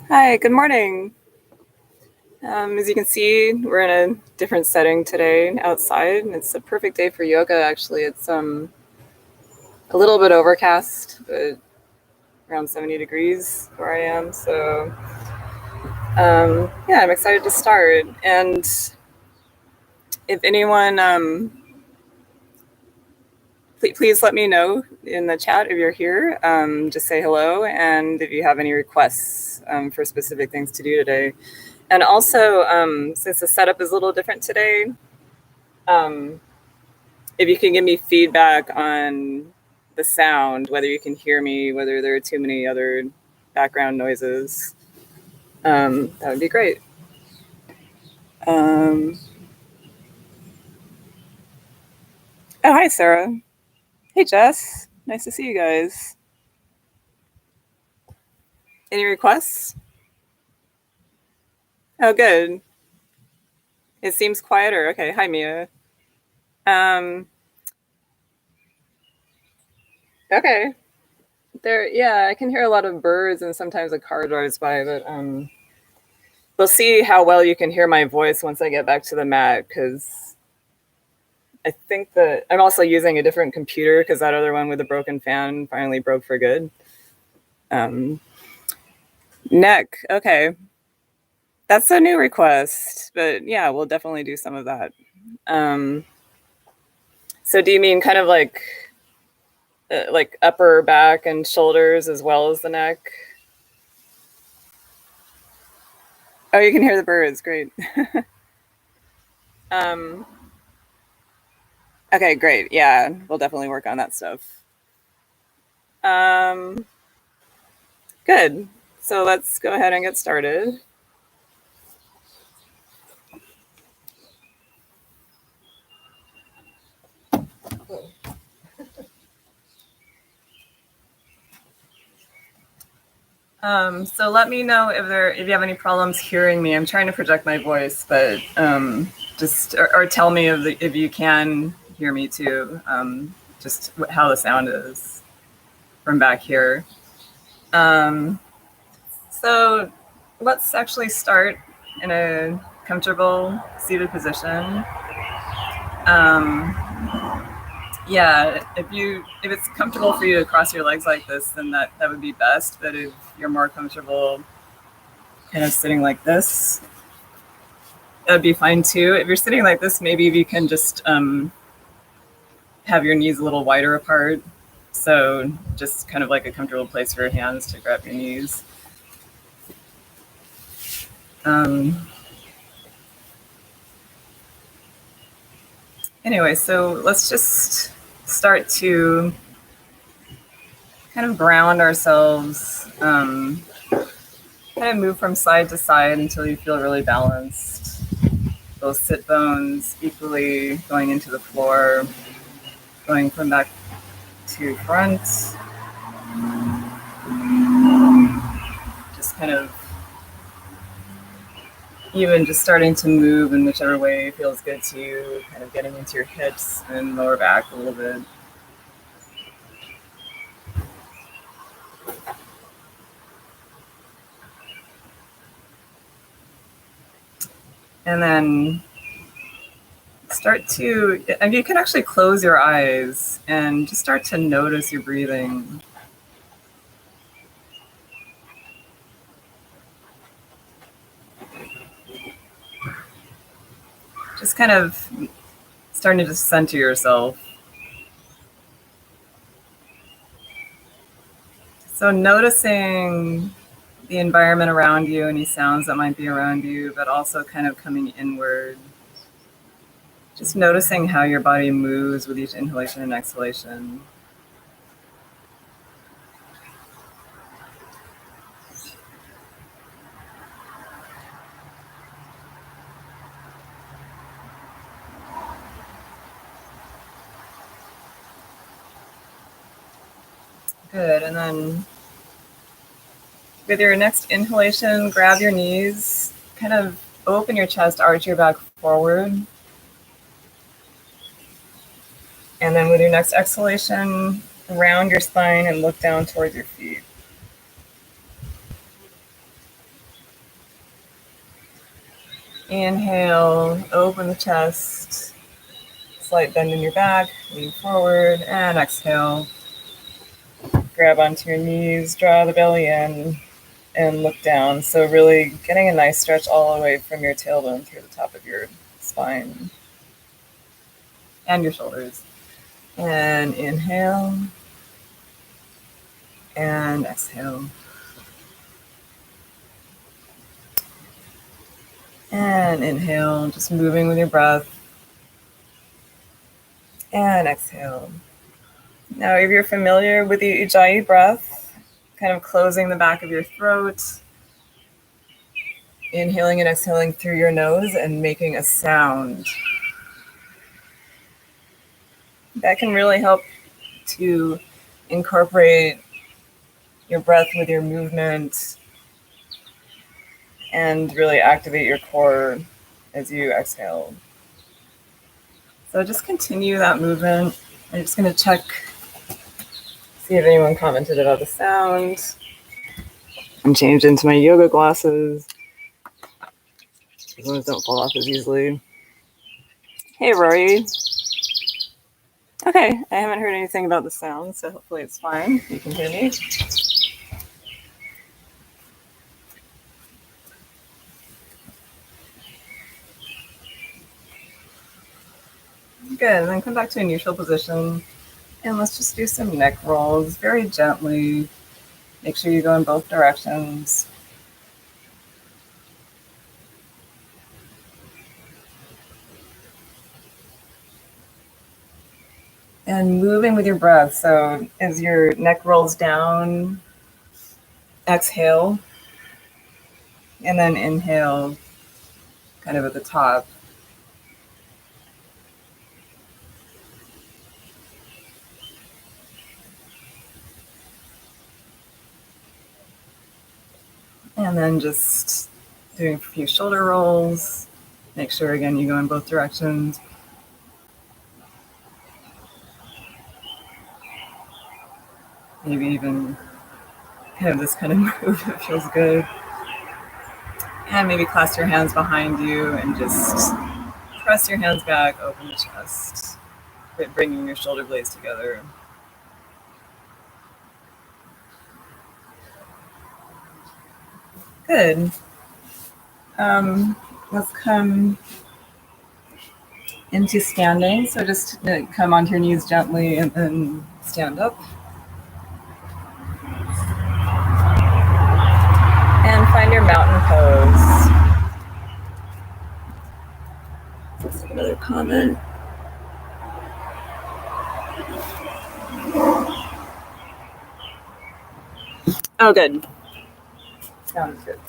Hi, good morning. As you can see, we're in a different setting today outside. It's a perfect day for yoga, actually. It's a little bit overcast, but around 70 degrees where I am. So, yeah, I'm excited to start. And if anyone, please let me know in the chat if you're here. Just say hello, and if you have any requests for specific things to do today. And also, since the setup is a little different today, um, if you can give me feedback on the sound, whether you can hear me, whether there are too many other background noises, that would be great. Um, oh, hi, Sarah. Hey, Jess. Nice to see you guys. Any requests? Oh, good. It seems quieter. Okay. Hi, Mia. Um, okay. Yeah, I can hear a lot of birds and sometimes a car drives by, but we'll see how well you can hear my voice once I get back to the mat because I think that I'm also using a different computer because that other one with the broken fan finally broke for good. Um, Neck. Okay. That's a new request, but yeah, we'll definitely do some of that. Um, so do you mean kind of like upper back and shoulders as well as the neck? Oh, you can hear the birds. Great. um, okay, great. Yeah, we'll definitely work on that stuff. Um, Good. So let's go ahead and get started. So let me know if you have any problems hearing me. I'm trying to project my voice, but just or tell me if you can hear me too. Just how the sound is from back here. Um, so let's actually start in a comfortable seated position. Um, yeah, if it's comfortable for you to cross your legs like this, then that would be best. But if you're more comfortable kind of sitting like this, that'd be fine too. If you're sitting like this, maybe you can just have your knees a little wider apart. So just kind of like a comfortable place for your hands to grab your knees. Um, anyway, so let's just start to kind of ground ourselves, kind of move from side to side until you feel really balanced. Both sit bones equally going into the floor, going from back to front. Just kind of even just starting to move in whichever way feels good to you, kind of getting into your hips and lower back a little bit. And then and you can actually close your eyes and just start to notice your breathing. Just kind of starting to just center yourself. So noticing the environment around you, any sounds that might be around you, but also kind of coming inward. Just noticing how your body moves with each inhalation and exhalation. Good. And then with your next inhalation, grab your knees, kind of open your chest, arch your back forward. And then with your next exhalation, round your spine and look down towards your feet. Inhale, open the chest, slight bend in your back, lean forward, and exhale. Grab onto your knees, draw the belly in, and look down. So really getting a nice stretch all the way from your tailbone through the top of your spine and your shoulders. And inhale, and exhale. And inhale, just moving with your breath. And exhale. Now, if you're familiar with the Ujjayi breath, kind of closing the back of your throat, inhaling and exhaling through your nose and making a sound. That can really help to incorporate your breath with your movement and really activate your core as you exhale. So just continue that movement. I'm just going to check, see if anyone commented about the sound. I'm changed into my yoga glasses. These ones don't fall off as easily. Hey, Rory. Okay, I haven't heard anything about the sound, so hopefully it's fine. You can hear me. Good, and then come back to a neutral position. And let's just do some neck rolls very gently. Make sure you go in both directions. And moving with your breath. So as your neck rolls down, exhale. And then inhale, kind of at the top. And then just doing a few shoulder rolls. Make sure, again, you go in both directions. Maybe even kind of this kind of move that feels good. And maybe clasp your hands behind you and just press your hands back, open the chest, bringing your shoulder blades together. Good. Let's come into standing. So just come onto your knees gently and then stand up. And find your mountain pose. Let's take another comment. Oh, good. Sounds good.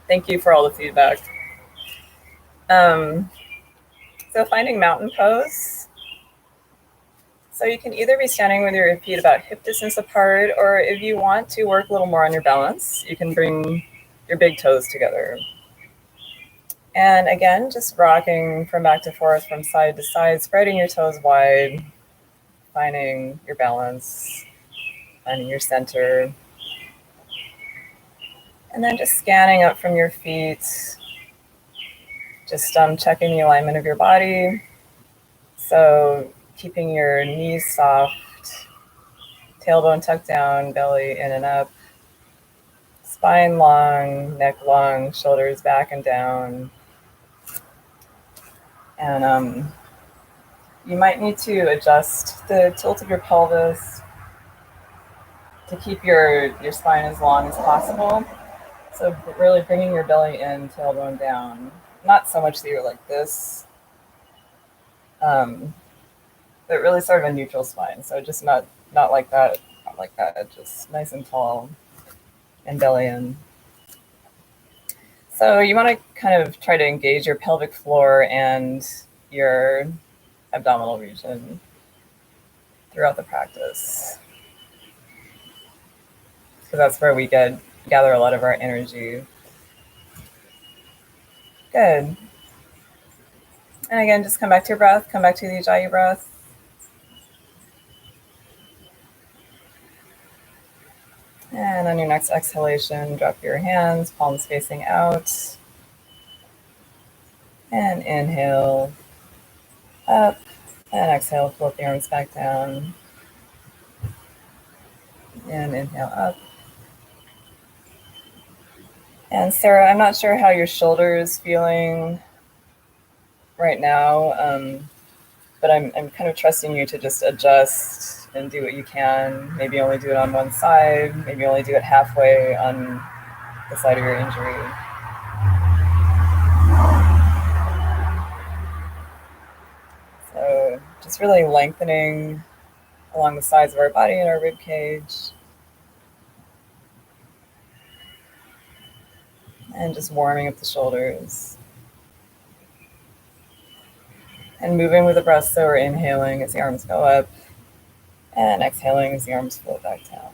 Thank you for all the feedback. So finding mountain pose. So you can either be standing with your feet about hip distance apart, or if you want to work a little more on your balance, you can bring your big toes together. And again, just rocking from back to forth, from side to side, spreading your toes wide, finding your balance, finding your center. And then just scanning up from your feet, just checking the alignment of your body. So keeping your knees soft, tailbone tucked down, belly in and up, spine long, neck long, shoulders back and down. And you might need to adjust the tilt of your pelvis to keep your spine as long as possible. So really bringing your belly in, tailbone down. Not so much that you're like this, but really sort of a neutral spine. So just not like that, not like that, just nice and tall and belly in. So you want to kind of try to engage your pelvic floor and your abdominal region throughout the practice, because that's where we gather a lot of our energy. Good. And again, just come back to your breath, come back to the Ujjayi breath. And on your next exhalation, drop your hands, palms facing out. And inhale up, and exhale, float the arms back down. And inhale up. And Sarah, I'm not sure how your shoulder is feeling right now, but I'm kind of trusting you to just adjust and do what you can. Maybe only do it on one side, maybe only do it halfway on the side of your injury. So just really lengthening along the sides of our body and our rib cage. And just warming up the shoulders. And moving with the breath, so we're inhaling as the arms go up, and exhaling as the arms float back down.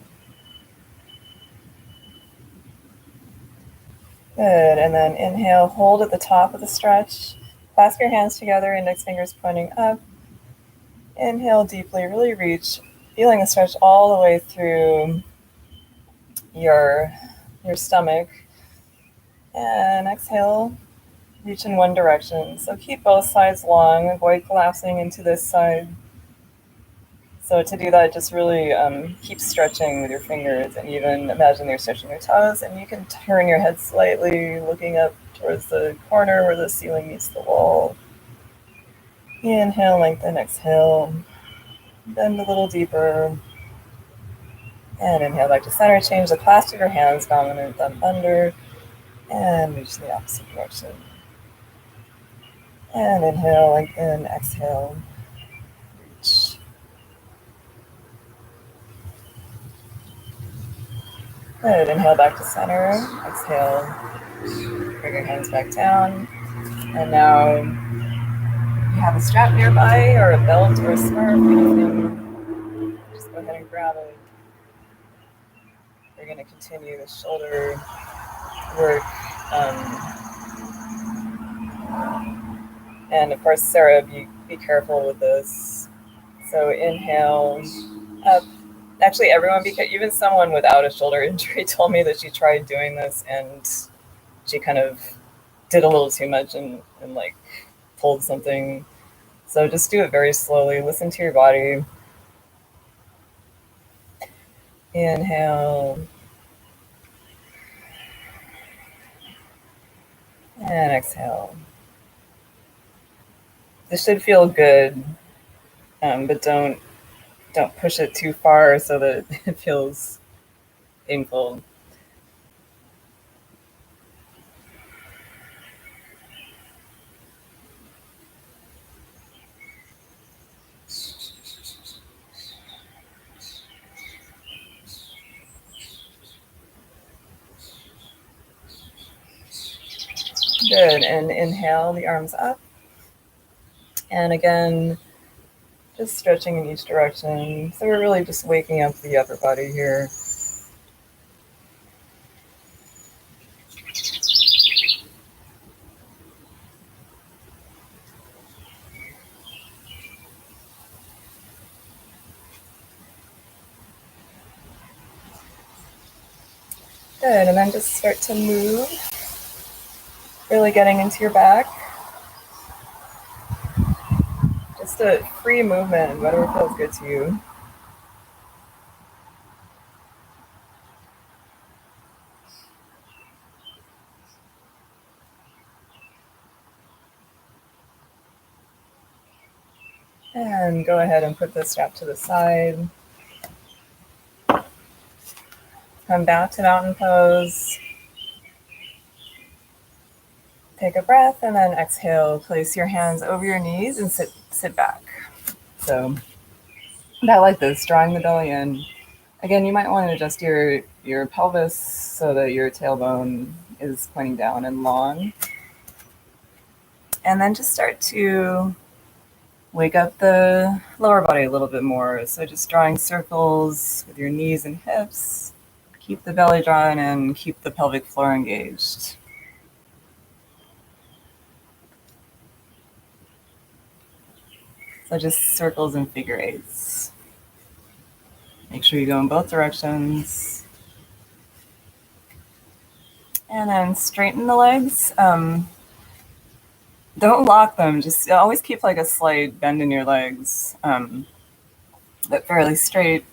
Good, and then inhale, hold at the top of the stretch. Clasp your hands together, index fingers pointing up. Inhale deeply, really reach, feeling the stretch all the way through your stomach. And exhale, reach in one direction. So keep both sides long, avoid collapsing into this side. So to do that, just really keep stretching with your fingers, and even imagine you're stretching your toes, and you can turn your head slightly, looking up towards the corner where the ceiling meets the wall. Inhale, lengthen, exhale, bend a little deeper, and inhale back to center. Change the clasp of your hands, dominant thumb under, and reach the opposite direction. And inhale, lengthen, exhale, reach. Good, inhale back to center, exhale, bring your hands back down, and now you have a strap nearby or a belt or a scarf, anything, just go ahead and grab it. We're going to continue the shoulder work. And of course, Sarah, be careful with this. So inhale up. Actually, everyone, because even someone without a shoulder injury told me that she tried doing this and she kind of did a little too much and like pulled something. So just do it very slowly. Listen to your body. Inhale. And exhale. This should feel good, but don't push it too far so that it feels painful. Good, and inhale the arms up. And again, just stretching in each direction. So we're really just waking up the upper body here. Good, and then just start to move. Really getting into your back. Just a free movement, whatever feels good to you. And go ahead and put the strap to the side. Come back to mountain pose. Take a breath and then exhale. Place your hands over your knees and sit back. So I like this, drawing the belly in. Again, you might want to adjust your pelvis so that your tailbone is pointing down and long. And then just start to wake up the lower body a little bit more. So just drawing circles with your knees and hips. Keep the belly drawn and keep the pelvic floor engaged. So just circles and figure eights. Make sure you go in both directions. And then straighten the legs. Don't lock them. Just always keep like a slight bend in your legs, but fairly straight.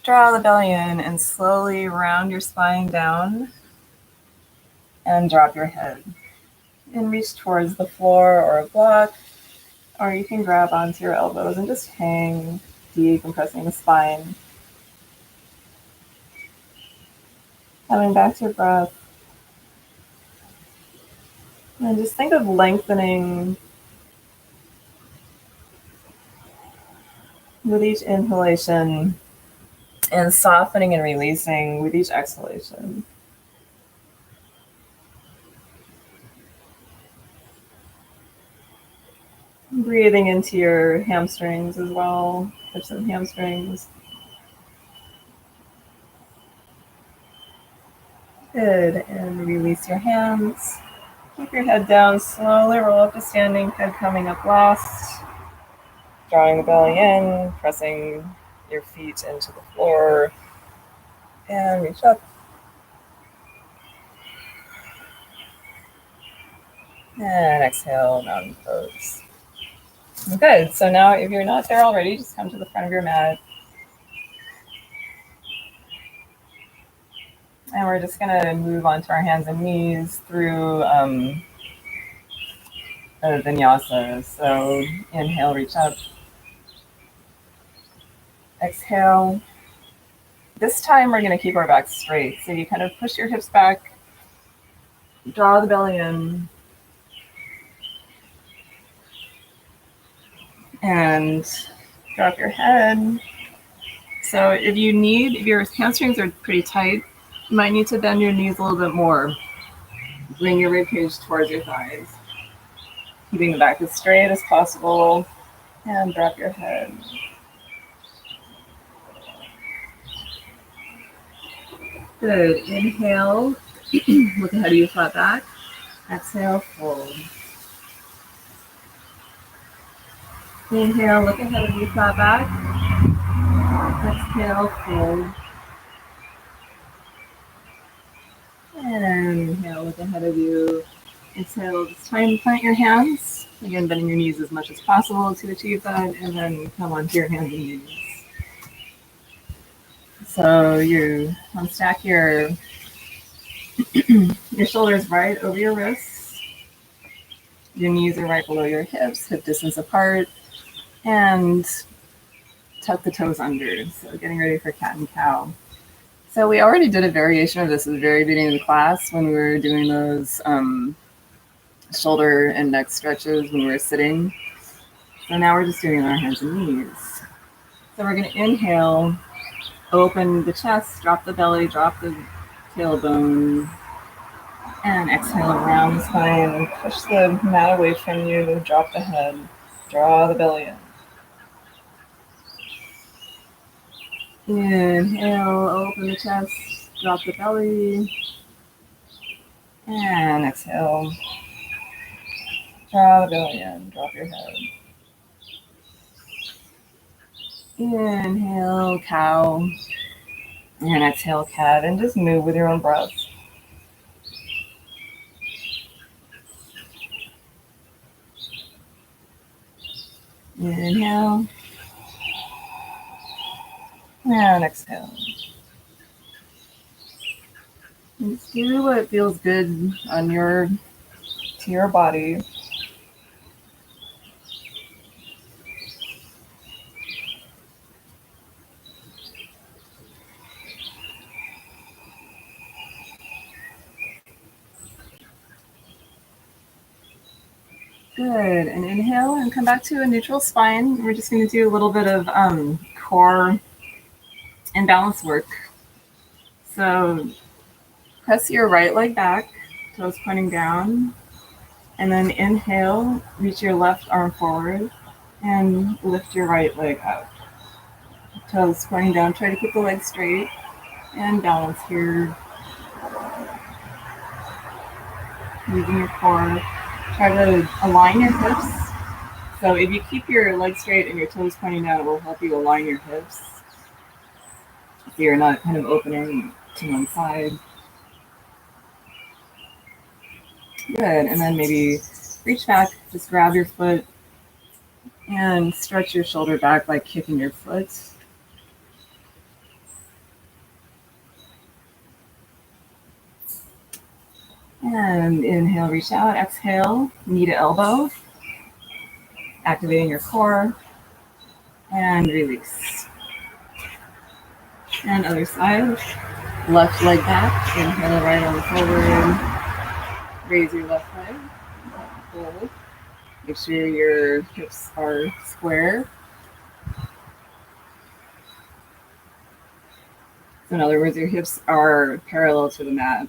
Draw the belly in and slowly round your spine down and drop your head. And reach towards the floor or a block, or you can grab onto your elbows and just hang, decompressing the spine. Coming back to your breath. And just think of lengthening with each inhalation and softening and releasing with each exhalation. Breathing into your hamstrings as well, hips and hamstrings. Good, and release your hands. Keep your head down, slowly roll up to standing, head coming up last. Drawing the belly in, pressing your feet into the floor, and reach up. And exhale, mountain pose. Good, so now if you're not there already, just come to the front of your mat. And we're just gonna move onto our hands and knees through vinyasa. So inhale, reach up. Exhale. This time we're gonna keep our back straight. So you kind of push your hips back, draw the belly in, and drop your head. So if your hamstrings are pretty tight, you might need to bend your knees a little bit more. Bring your ribcage towards your thighs. Keeping the back as straight as possible, and drop your head. Good. Inhale, look ahead of you, flat back. Exhale, fold. Inhale, look ahead of you, flat back. Exhale, fold. And inhale, look ahead of you. Exhale, this time plant your hands. Again, bending your knees as much as possible to achieve that, and then come onto your hands and knees. So you stack your shoulders right over your wrists. Your knees are right below your hips, hip distance apart, and tuck the toes under. So getting ready for cat and cow. So we already did a variation of this at the very beginning of the class when we were doing those shoulder and neck stretches when we were sitting. So now we're just doing it on our hands and knees. So we're going to inhale, open the chest, drop the belly, drop the tailbone, and exhale around the spine. Push the mat away from you, drop the head, draw the belly in. Inhale, open the chest, drop the belly, and exhale, draw the belly in, drop your head. Inhale, cow, and exhale, cat, and just move with your own breath. Inhale, and exhale. Just do what feels good to your body. Good, and inhale and come back to a neutral spine. We're just going to do a little bit of core and balance work. So press your right leg back, toes pointing down, and then inhale, reach your left arm forward, and lift your right leg up. Toes pointing down, try to keep the leg straight, and balance here. Using your core. Try to align your hips. So if you keep your legs straight and your toes pointing down, it will help you align your hips. So you're not kind of opening to one side. Good, and then maybe reach back, just grab your foot and stretch your shoulder back like kicking your foot. And inhale, reach out. Exhale, knee to elbow. Activating your core. And release. And other side. Left leg back. Inhale, right arm forward. Raise your left leg. Hold. Make sure your hips are square. So in other words, your hips are parallel to the mat.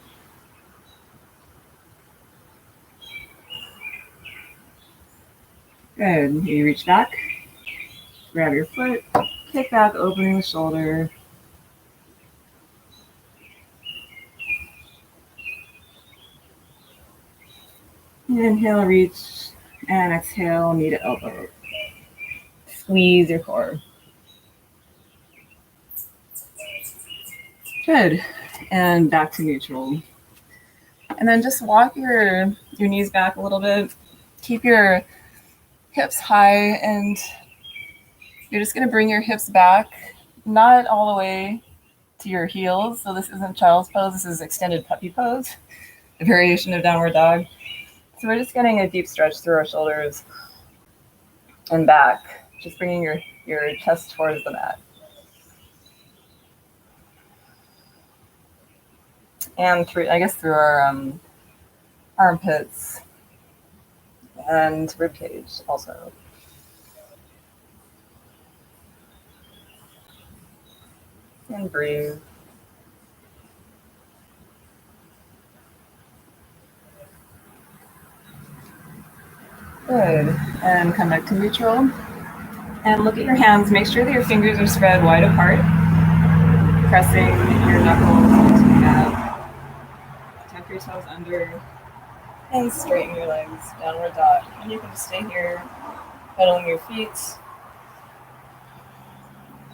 Good. You reach back, grab your foot, kick back, opening the shoulder. Inhale, reach, and exhale, knee to elbow. Squeeze your core. Good. And back to neutral. And then just walk your knees back a little bit. Keep your hips high, and you're just going to bring your hips back, not all the way to your heels. So this isn't child's pose. This is extended puppy pose, a variation of downward dog. So we're just getting a deep stretch through our shoulders and back, just bringing your chest towards the mat. And through our armpits and rib cage also. And breathe. Good. And come back to neutral. And look at your hands. Make sure that your fingers are spread wide apart. Pressing your knuckles into the mat. Tuck your toes under. And straighten your legs. Downward dog. And you can just stay here, pedaling your feet.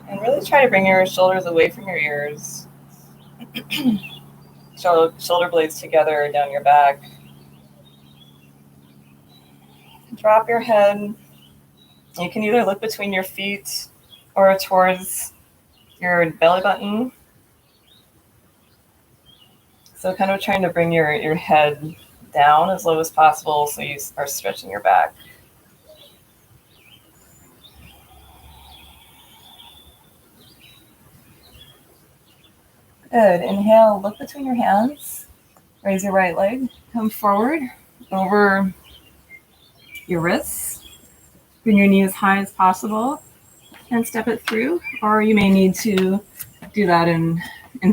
And really try to bring your shoulders away from your ears. Shoulder blades together down your back. Drop your head. You can either look between your feet or towards your belly button. So kind of trying to bring your head down as low as possible so you are stretching your back. Good. Inhale, look between your hands. Raise your right leg. Come forward over your wrists. Bring your knee as high as possible and step it through. Or you may need to do that in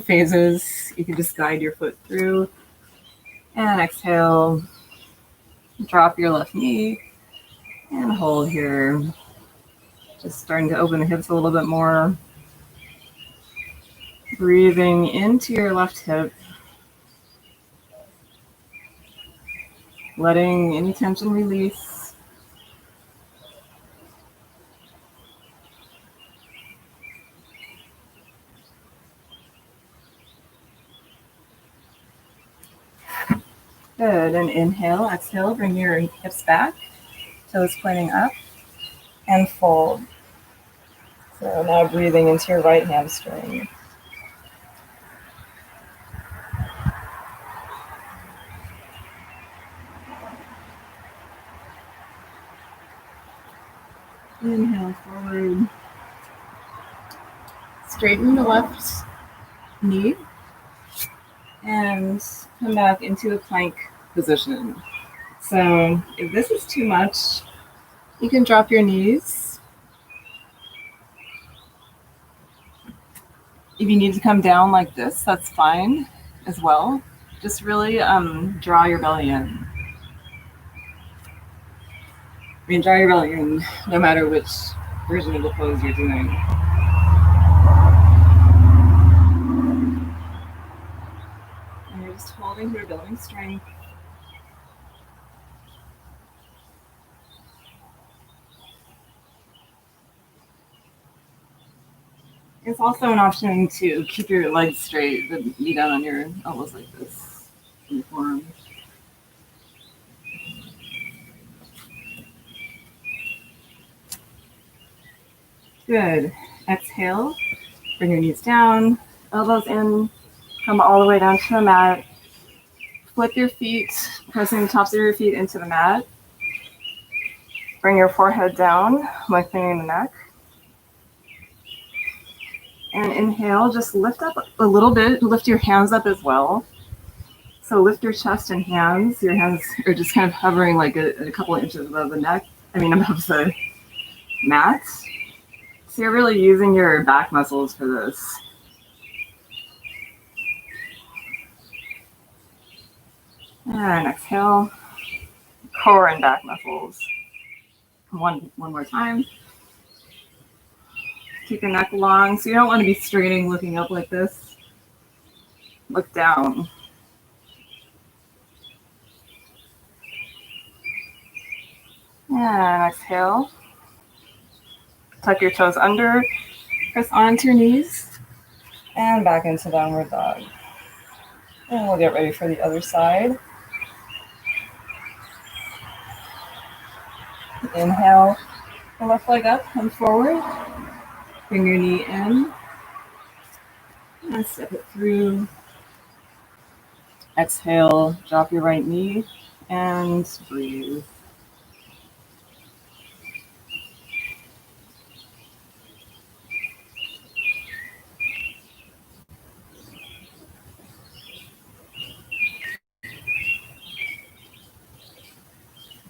phases. You can just guide your foot through. And exhale. Drop your left knee and hold here. Just starting to open the hips a little bit more. Breathing into your left hip. Letting any tension release. Good. And inhale, exhale, bring your hips back. Toes pointing up. And fold. So now breathing into your right hamstring. Inhale forward. Straighten the left knee. And come back into a plank position. So if this is too much, you can drop your knees. If you need to come down like this, that's fine as well. Just really draw your belly in. Draw your belly in no matter which version of the pose you're doing. And you're just holding here, building strength. It's also an option to keep your legs straight, but knee down on your elbows like this in the forearms. Good. Exhale. Bring your knees down, elbows in, come all the way down to the mat. Flip your feet, pressing the tops of your feet into the mat. Bring your forehead down, lengthening the neck. And inhale, just lift up a little bit. Lift your hands up as well. So lift your chest and hands. Your hands are just kind of hovering like a couple of inches above the neck. Above the mat. So you're really using your back muscles for this. And exhale, core and back muscles. One more time. Keep your neck long. So you don't want to be straining looking up like this. Look down. And exhale. Tuck your toes under. Press onto your knees. And back into downward dog. And we'll get ready for the other side. Inhale. The left leg up, come forward. Bring your knee in. And step it through. Exhale, drop your right knee and breathe.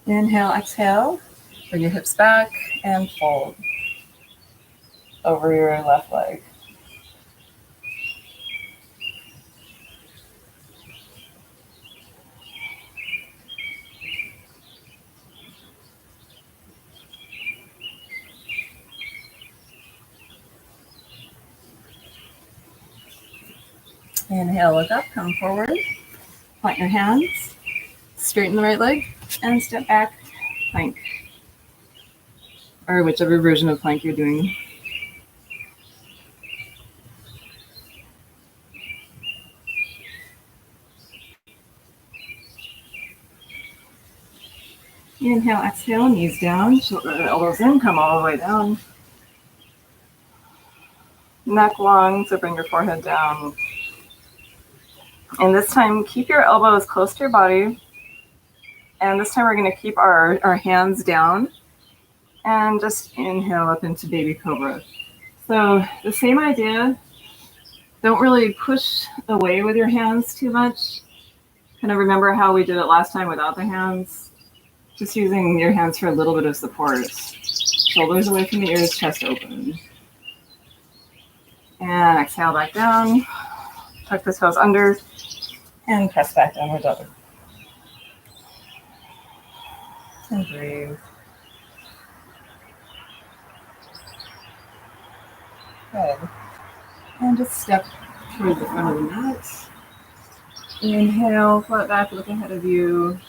Inhale, exhale. Bring your hips back and fold over your left leg. Inhale, look up, come forward. Plant your hands, straighten the right leg, and step back, plank. Or whichever version of plank you're doing. Inhale, exhale, knees down, elbows in, come all the way down. Neck long, so bring your forehead down. And this time, keep your elbows close to your body. And this time we're going to keep our hands down and just inhale up into baby cobra. So the same idea, don't really push away with your hands too much. Kind of remember how we did it last time without the hands. Just using your hands for a little bit of support. Shoulders away from the ears, chest open. And exhale back down. Tuck the toes under and press back downward dog. And breathe. Good. And just step towards the front of the mat. Inhale, flat back, look ahead of you.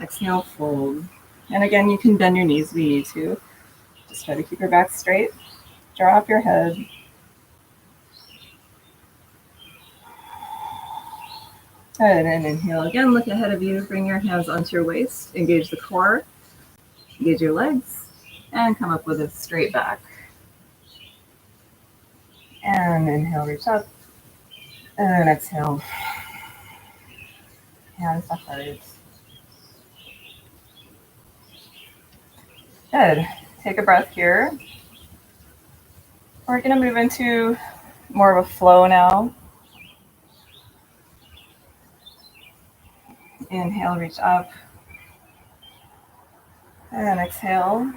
Exhale, fold. And again, you can bend your knees if you need to. Just try to keep your back straight. Draw up your head. Good, and inhale again, look ahead of you. Bring your hands onto your waist. Engage the core. Engage your legs. And come up with a straight back. And inhale, reach up. And exhale. Hands to heart. Good. Take a breath here. We're going to move into more of a flow now. Inhale, reach up. And exhale,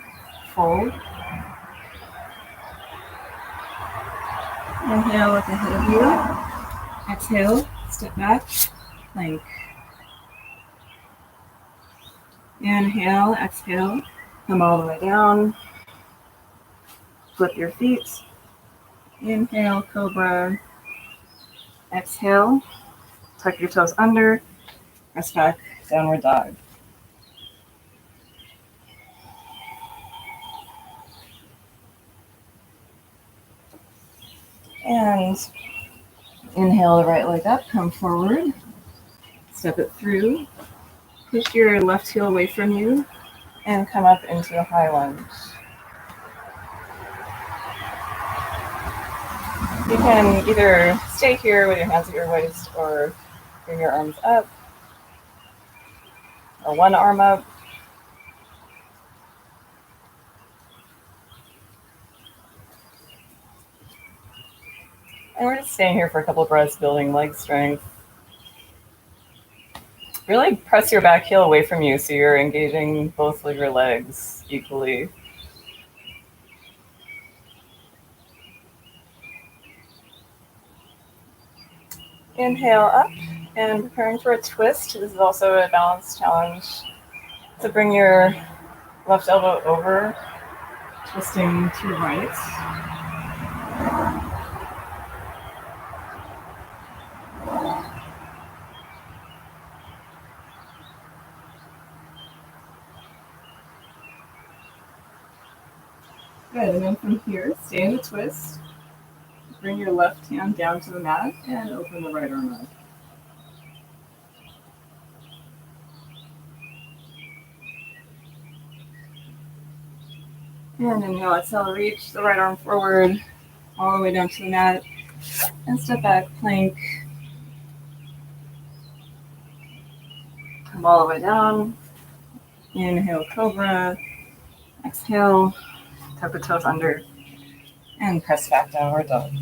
fold. Inhale, look ahead of you. Exhale, step back, plank. Inhale, exhale, come all the way down. Flip your feet. Inhale, cobra. Exhale, tuck your toes under. Press back, downward dog. And inhale the right leg up, come forward. Step it through. Push your left heel away from you and come up into a high lunge. You can either stay here with your hands at your waist or bring your arms up, or one arm up. And we're just staying here for a couple of breaths, building leg strength. Really press your back heel away from you so you're engaging both of your legs equally. Inhale up and preparing for a twist. This is also a balance challenge. So bring your left elbow over, twisting to your right. Good, and then from here, stay in the twist. Bring your left hand down to the mat and open the right arm up. And inhale, exhale, reach the right arm forward, all the way down to the mat, and step back, plank. Come all the way down. Inhale, cobra. Exhale, tuck the toes under, and press back downward dog.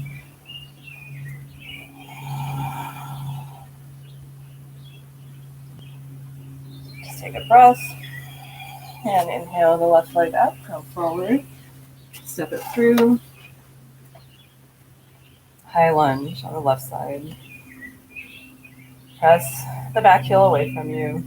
Just take a breath, and inhale the left leg up, come forward, step it through. High lunge on the left side. Press the back heel away from you.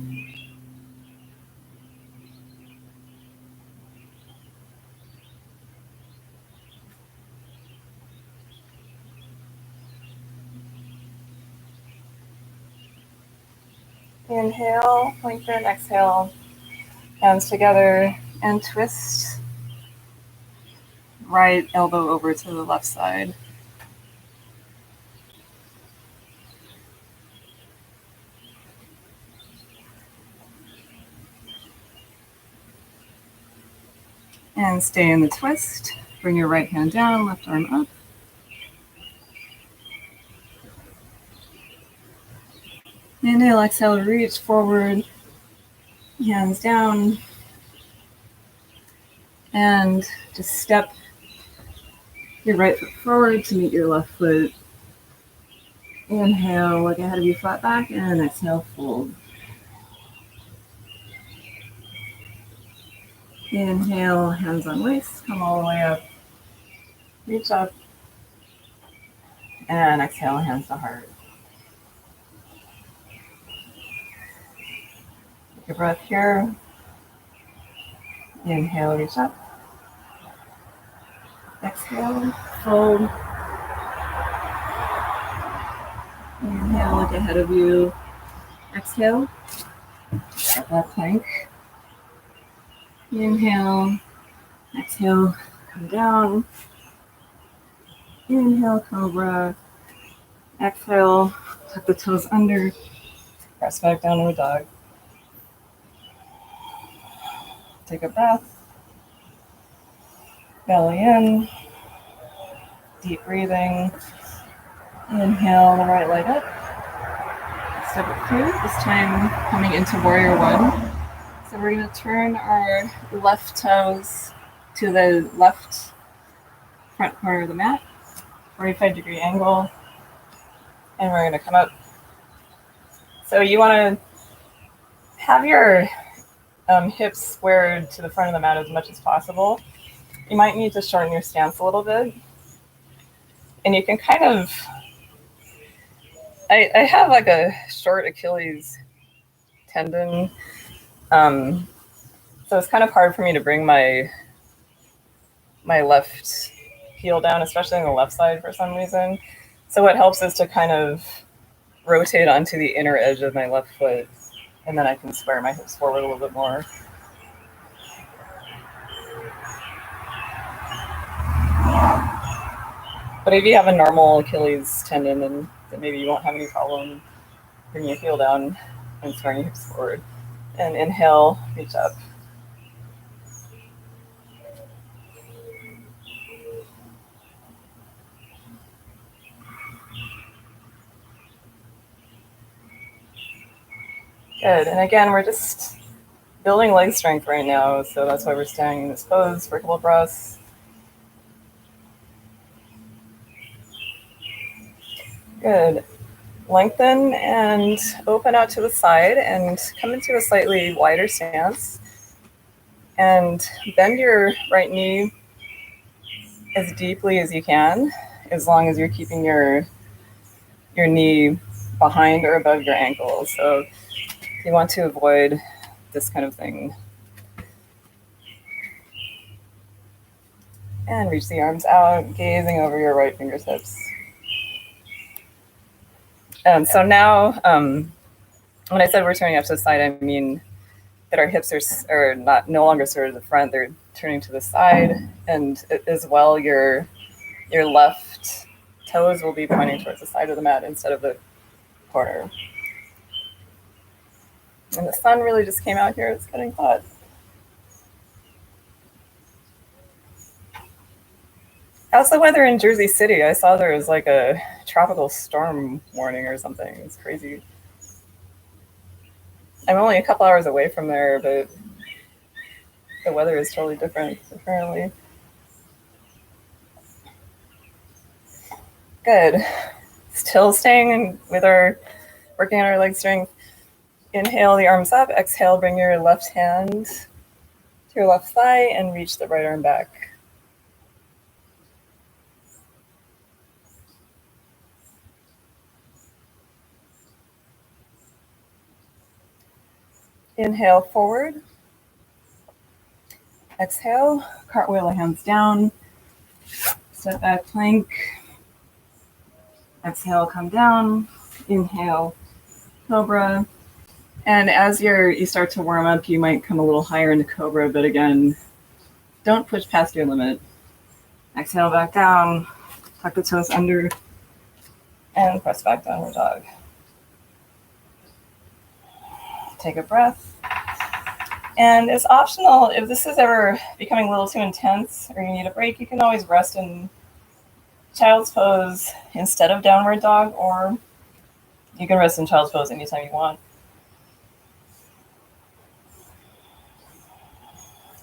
Inhale, lengthen, exhale, hands together, and twist. Right elbow over to the left side. And stay in the twist. Bring your right hand down, left arm up. Inhale, exhale, reach forward, hands down. And just step your right foot forward to meet your left foot. Inhale, look ahead of you, flat back, and exhale, fold. Inhale, hands on waist, come all the way up, reach up, and exhale, hands to heart. Take a breath here. Inhale, reach up. Exhale, fold. Inhale, look ahead of you. Exhale, step that plank. Inhale, exhale, come down. Inhale, cobra. Exhale, tuck the toes under. Press back downward dog. Take a breath. Belly in. Deep breathing. Inhale the right leg up. Step it through, this time coming into warrior one. So we're going to turn our left toes to the left front corner of the mat, 45-degree angle, and we're going to come up. So you want to have your hips squared to the front of the mat as much as possible. You might need to shorten your stance a little bit. And you can kind of, I have like a short Achilles tendon. So it's kind of hard for me to bring my left heel down, especially on the left side for some reason. So what helps is to kind of rotate onto the inner edge of my left foot, and then I can square my hips forward a little bit more. But if you have a normal Achilles tendon, then maybe you won't have any problem bringing your heel down and squaring your hips forward. And inhale, reach up. Good. And again, we're just building leg strength right now, so that's why we're staying in this pose for a couple of breaths. Good. Lengthen and open out to the side and come into a slightly wider stance. And bend your right knee as deeply as you can, as long as you're keeping your knee behind or above your ankle. So you want to avoid this kind of thing. And reach the arms out, gazing over your right fingertips. And so now, when I said we're turning up to the side, I mean that our hips are no longer sort of the front; they're turning to the side, and as well, your left toes will be pointing towards the side of the mat instead of the corner. And the sun really just came out here; it's getting hot. How's the weather in Jersey City? I saw there was like a tropical storm warning or something. It's crazy. I'm only a couple hours away from there, but the weather is totally different, apparently. Good. Still staying working on our leg strength. Inhale the arms up. Exhale, bring your left hand to your left thigh and reach the right arm back. Inhale forward. Exhale, cartwheel the hands down. Step back plank. Exhale, come down. Inhale, cobra. And as you start to warm up, you might come a little higher into cobra, but again, don't push past your limit. Exhale back down, tuck the toes under, and press back downward dog. Take a breath. And it's optional, if this is ever becoming a little too intense or you need a break, you can always rest in child's pose instead of downward dog, or you can rest in child's pose anytime you want.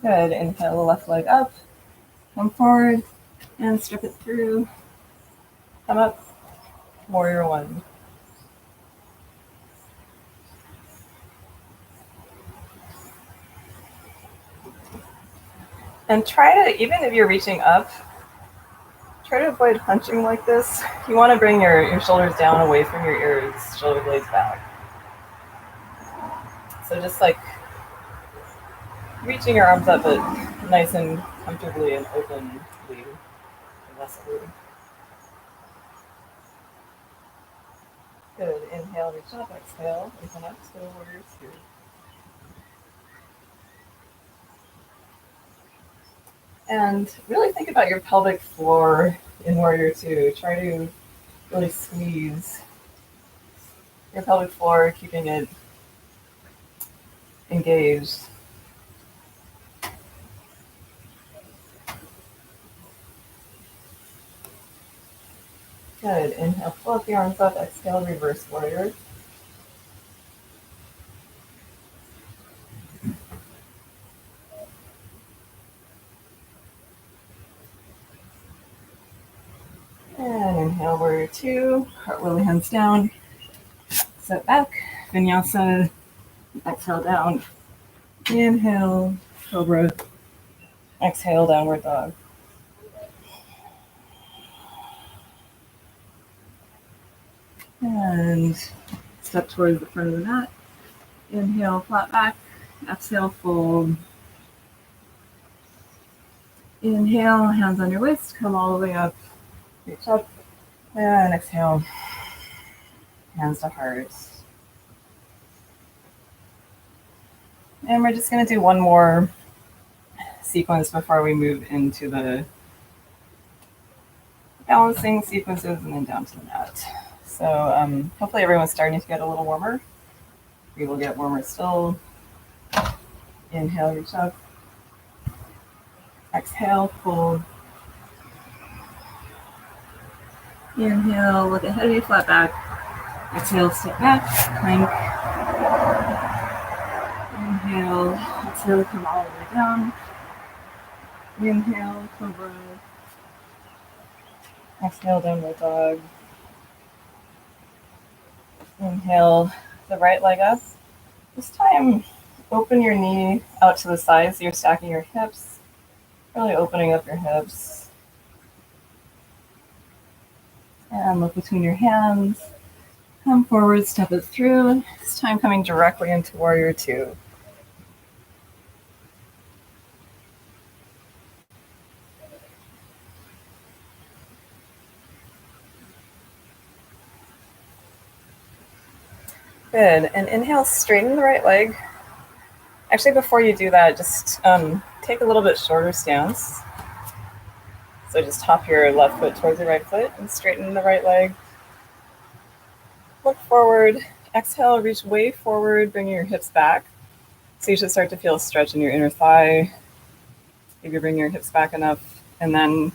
Good. Inhale the left leg up, come forward, and strip it through. Come up, warrior one. And try to, even if you're reaching up, try to avoid hunching like this. You want to bring your shoulders down away from your ears, shoulder blades back. So just like reaching your arms up, but nice and comfortably and openly. Good. Inhale, reach up. Exhale, open up to warrior two. And really think about your pelvic floor in warrior two. Try to really squeeze your pelvic floor, keeping it engaged. Good. Inhale, float the arms up. Exhale, reverse warrior. And inhale, warrior two. Cartwheel the hands down. Set back. Vinyasa. Exhale, down. Inhale, cobra. Exhale, downward dog. And step towards the front of the mat. Inhale, flat back. Exhale, fold. Inhale, hands on your waist. Come all the way up. Reach up. And exhale. Hands to heart. And we're just going to do one more sequence before we move into the balancing sequences and then down to the mat. So hopefully everyone's starting to get a little warmer. We will get warmer still. Inhale, reach up. Exhale, fold. Inhale, look ahead of you, flat back. Exhale, step back, plank. Inhale, exhale, come all the way down. Inhale, cobra. Exhale, downward dog. Inhale, the right leg up. This time, open your knee out to the side so you're stacking your hips, really opening up your hips. And look between your hands. Come forward, step it through. This time coming directly into warrior two. Good, and inhale, straighten the right leg. Actually, before you do that, just take a little bit shorter stance. So just hop your left foot towards the right foot and straighten the right leg. Look forward, exhale, reach way forward, bringing your hips back. So you should start to feel a stretch in your inner thigh. Maybe bring your hips back enough, and then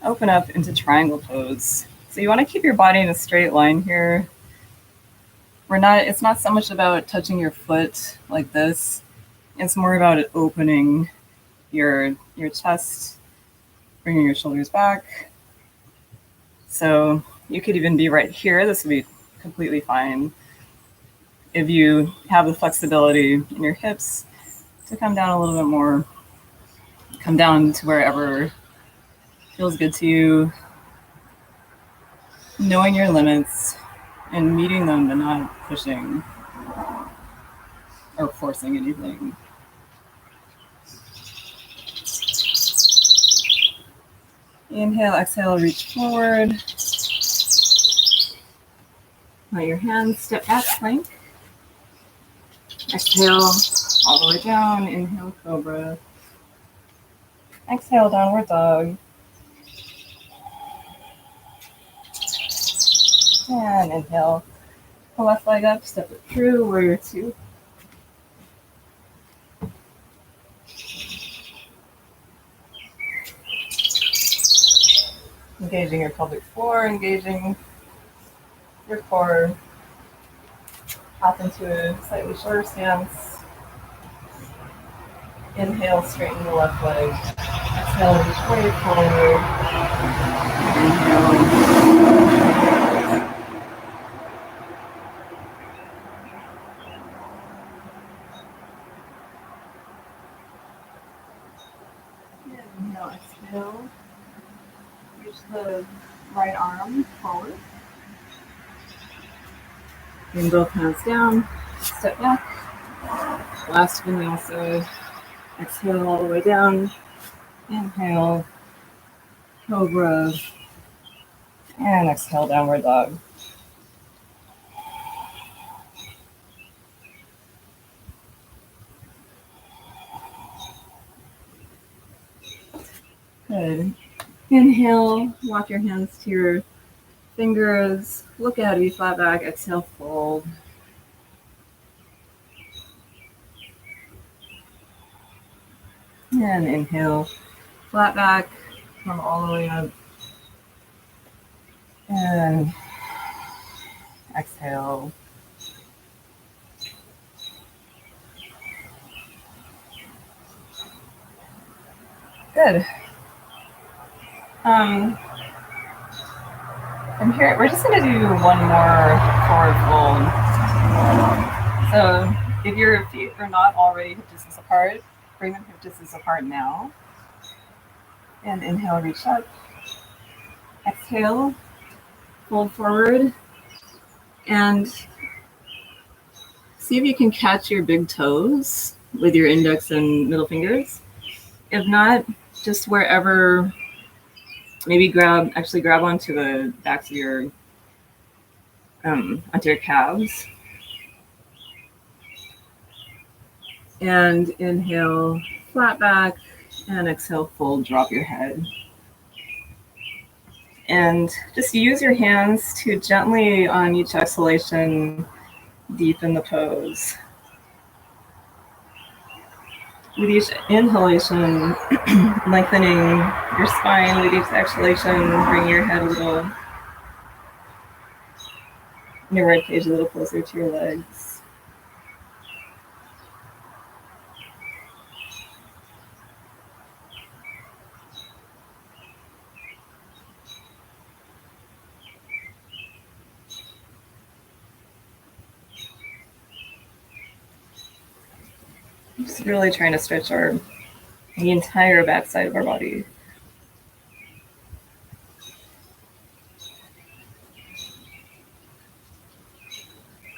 open up into triangle pose. So you want to keep your body in a straight line here. It's not so much about touching your foot like this. It's more about it opening your chest, bringing your shoulders back. So you could even be right here. This would be completely fine. If you have the flexibility in your hips to come down a little bit more, come down to wherever feels good to you, knowing your limits and meeting them, but not pushing or forcing anything. Inhale, exhale, reach forward. Let your hands step back, plank. Exhale, all the way down. Inhale, cobra. Exhale, downward dog. And inhale, the left leg up, step it through, warrior two. Engaging your pelvic floor, engaging your core. Hop into a slightly shorter stance. Inhale, straighten the left leg. Exhale, reach way forward. Inhale. Inhale, exhale. Reach the right arm forward. Bring both hands down. Step back. Last vinyasa. Exhale all the way down. Inhale. Cobra. And exhale, downward dog. Good. Inhale, walk your hands to your fingers. Look at you, flat back. Exhale, fold. And inhale, flat back. Come all the way up. And exhale. Good. From here, we're just going to do one more forward fold. So if your feet are not already hip distance apart, bring them hip distance apart now. And inhale, reach up. Exhale, fold forward. And see if you can catch your big toes with your index and middle fingers. If not, just wherever. Maybe grab onto the backs of your, onto your calves. And inhale, flat back, and exhale, fold, drop your head. And just use your hands to gently, on each exhalation, deepen the pose. With each inhalation, lengthening your spine. With each exhalation, bring your head a little, your rib cage a little closer to your legs. Just really trying to stretch the entire backside of our body.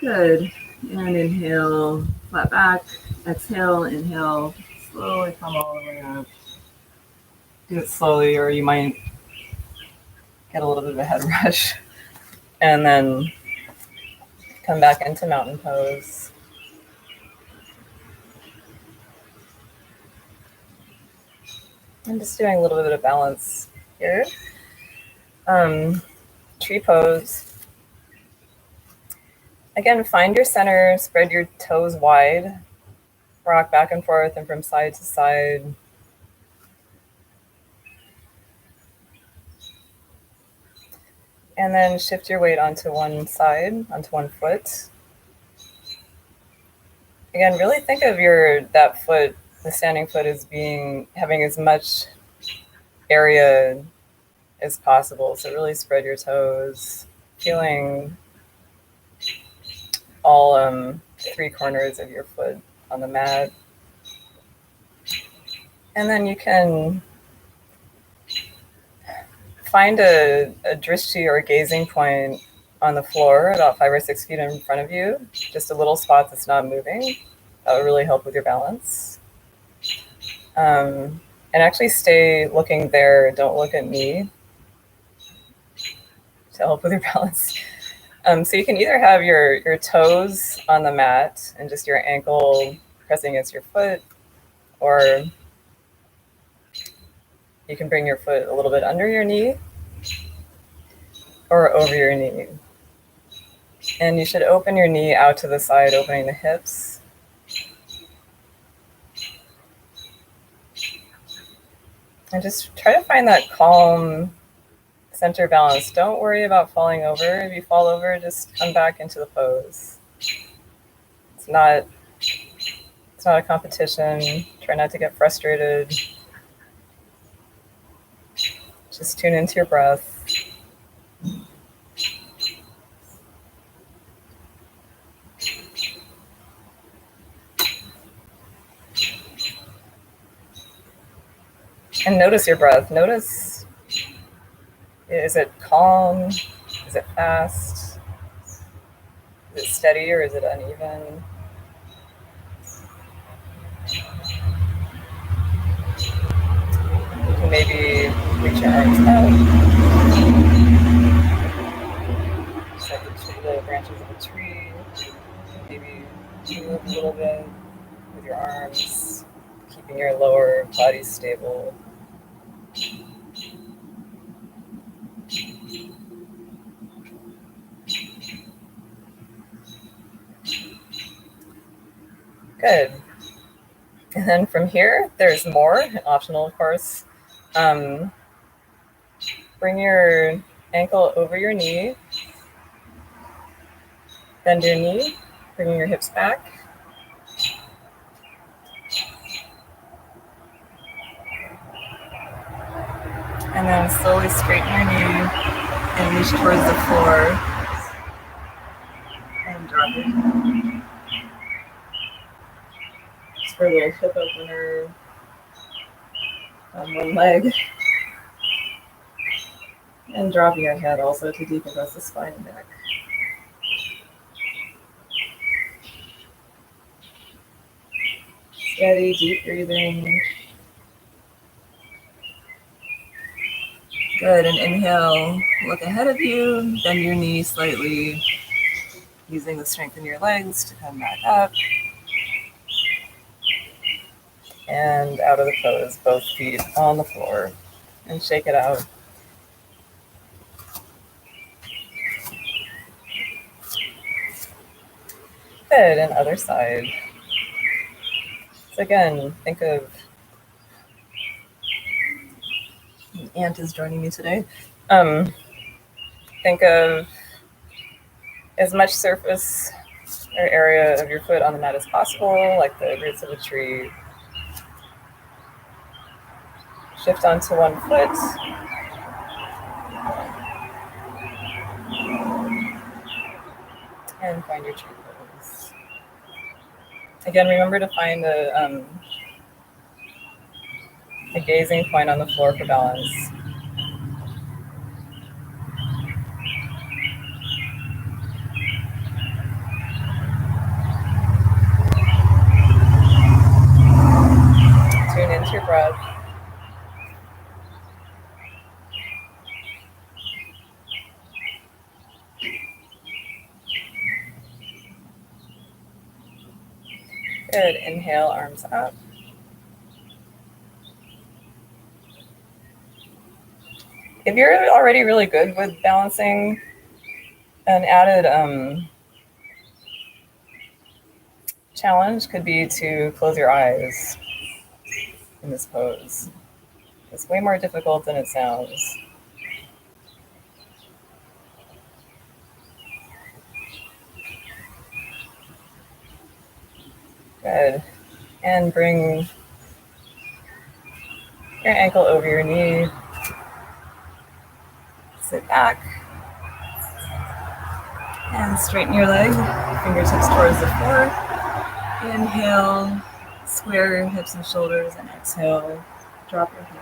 Good. And inhale, flat back. Exhale, inhale, slowly come all the way up. Do it slowly, or you might get a little bit of a head rush. And then come back into mountain pose. I'm just doing a little bit of balance here. Tree pose. Again, find your center, spread your toes wide, rock back and forth and from side to side. And then shift your weight onto one side, onto one foot. Again, really think of that foot, the standing foot, as having as much area as possible. So really spread your toes, feeling all 3 corners of your foot on the mat. And then you can find a drishti or a gazing point on the floor about 5 or 6 feet in front of you, just a little spot that's not moving. That would really help with your balance. And actually stay looking there. Don't look at me to help with your balance. So you can either have your toes on the mat and just your ankle pressing against your foot, or you can bring your foot a little bit under your knee or over your knee. And you should open your knee out to the side, opening the hips. And just try to find that calm center balance. Don't worry about falling over. If you fall over, just come back into the pose. It's not a competition. Try not to get frustrated. Just tune into your breath. And notice your breath. Notice, is it calm? Is it fast? Is it steady or is it uneven? You can maybe reach your arms out. Just like the branches of a tree. Maybe move a little bit with your arms, keeping your lower body stable. Good. And then from here, there's more, optional of course. Bring your ankle over your knee. Bend your knee, bringing your hips back. And then slowly straighten your knee and reach towards the floor. And drop it. Just for a little hip opener on one leg. And dropping your head also to decompress the spine and neck. Steady, deep breathing. Good, and inhale, look ahead of you, bend your knee slightly, using the strength in your legs to come back up. And out of the pose, both feet on the floor, and shake it out. Good, and other side. So again, think of, an ant is joining me today. Think of as much surface or area of your foot on the mat as possible, like the roots of a tree. Shift onto one foot. And find your tree pose. Again, remember to find a gazing point on the floor for balance. Tune into your breath. Good. Inhale, arms up. If you're already really good with balancing, an added challenge could be to close your eyes in this pose. It's way more difficult than it sounds. Good. And bring your ankle over your knee. Sit back. And straighten your leg. Fingertips towards the floor. Inhale, square your hips and shoulders, and exhale, drop your head.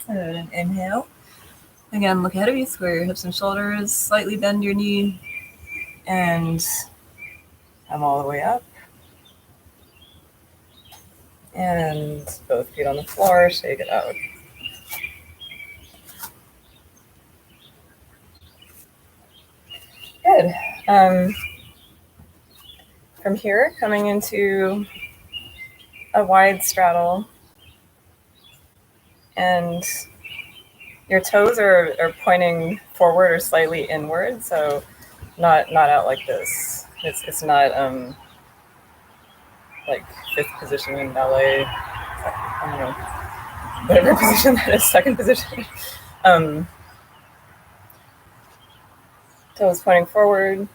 And inhale. Again, look ahead of you, square your hips and shoulders, slightly bend your knee, and come all the way up. And both feet on the floor, shake it out. Good. From here, coming into a wide straddle, and your toes are pointing forward or slightly inward, so not out like this. It's not like fifth position in ballet. I don't know, whatever position that is, second position. Toes pointing forward.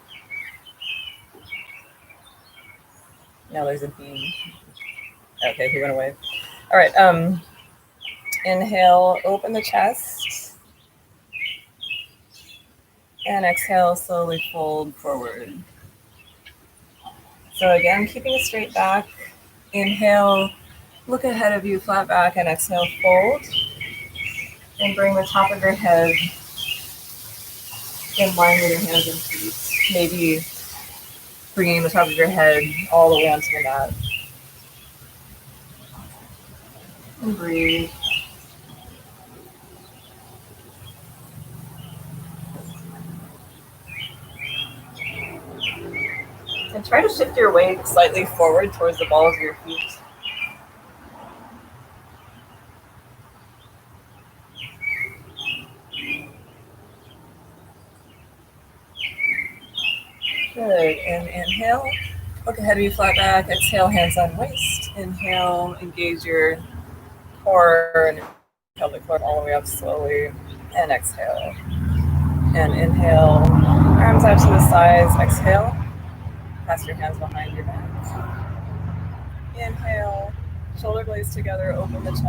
Now there's a beam. Okay, he went away. All right. Inhale, open the chest. And exhale, slowly fold forward. So again, keeping a straight back. Inhale, look ahead of you, flat back, and exhale, fold. And bring the top of your head in line with your hands and feet. Maybe bringing the top of your head all the way onto the mat. And breathe. And try to shift your weight slightly forward towards the balls of your feet. Good. And inhale. Look ahead of you, flat back. Exhale, hands on waist. Inhale, engage your core and pelvic floor all the way up slowly. And exhale. And inhale, arms out to the sides. Exhale, pass your hands behind your back. Inhale, shoulder blades together, open the chest.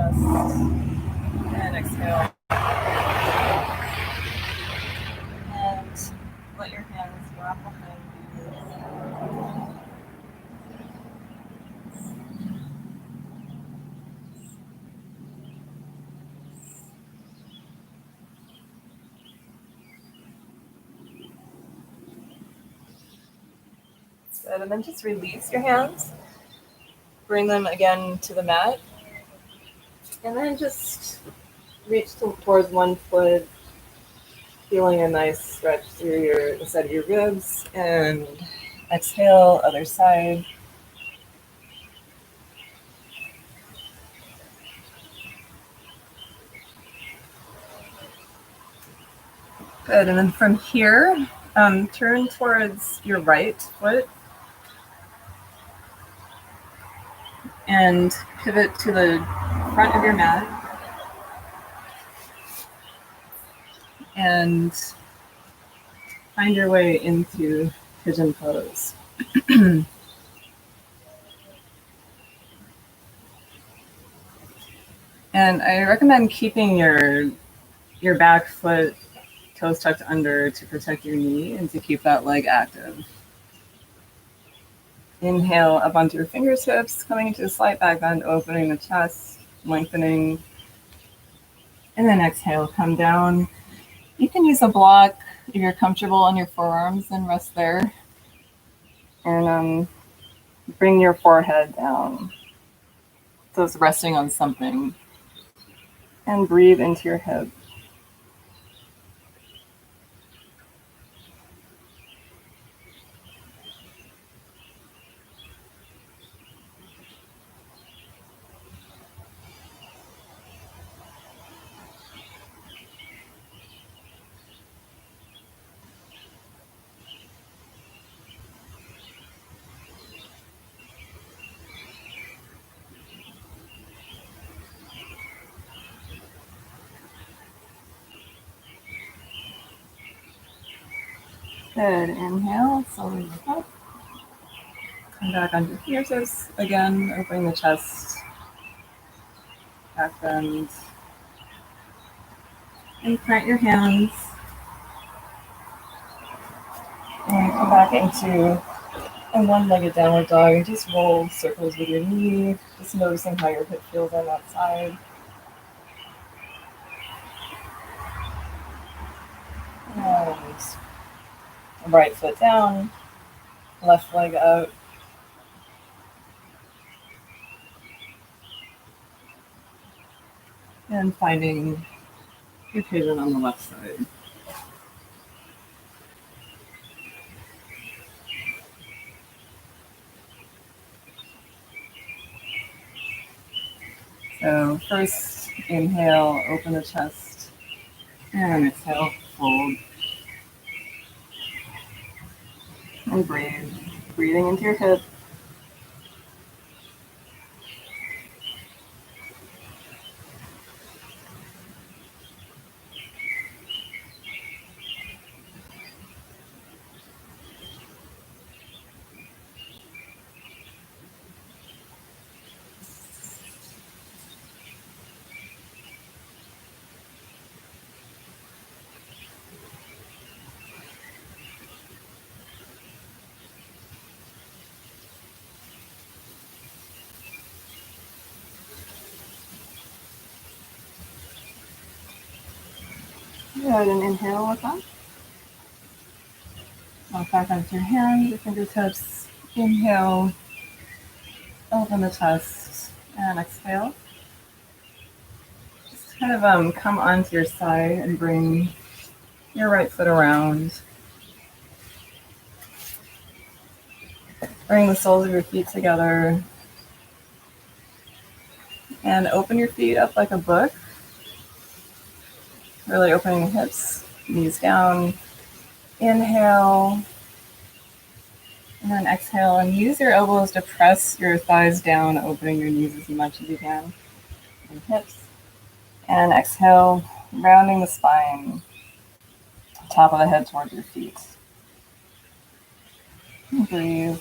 And exhale. And let your hands wrap behind you. Good, and then just release your hands. Bring them again to the mat. And then just reach towards one foot, feeling a nice stretch through the side of your ribs. And exhale, other side. Good, and then from here, turn towards your right foot. And pivot to the front of your mat. And find your way into pigeon pose. And I recommend keeping your back foot toes tucked under to protect your knee and to keep that leg active. Inhale up onto your fingertips, coming into a slight back bend, opening the chest, lengthening. And then exhale, come down. You can use a block if you're comfortable on your forearms and rest there. And bring your forehead down. So it's resting on something. And breathe into your hip. Good. Inhale, slowly look up. Come back onto your fingertips. Again, opening the chest, back bend. And plant your hands. And come back into a one-legged downward dog and just roll circles with your knee. Just noticing how your hip feels on that side. And right foot down, left leg out. And finding your pivot on the left side. So first, inhale, open the chest. And exhale, fold. And breathe. Breathing into your hip. Go ahead and inhale with that. Walk back onto your hands, your fingertips. Inhale, open the chest, and exhale. Just kind of come onto your side and bring your right foot around. Bring the soles of your feet together. And open your feet up like a book. Really opening the hips, knees down. Inhale. And then exhale, and use your elbows to press your thighs down, opening your knees as much as you can. And hips. And exhale, rounding the spine. Top of the head towards your feet. And breathe.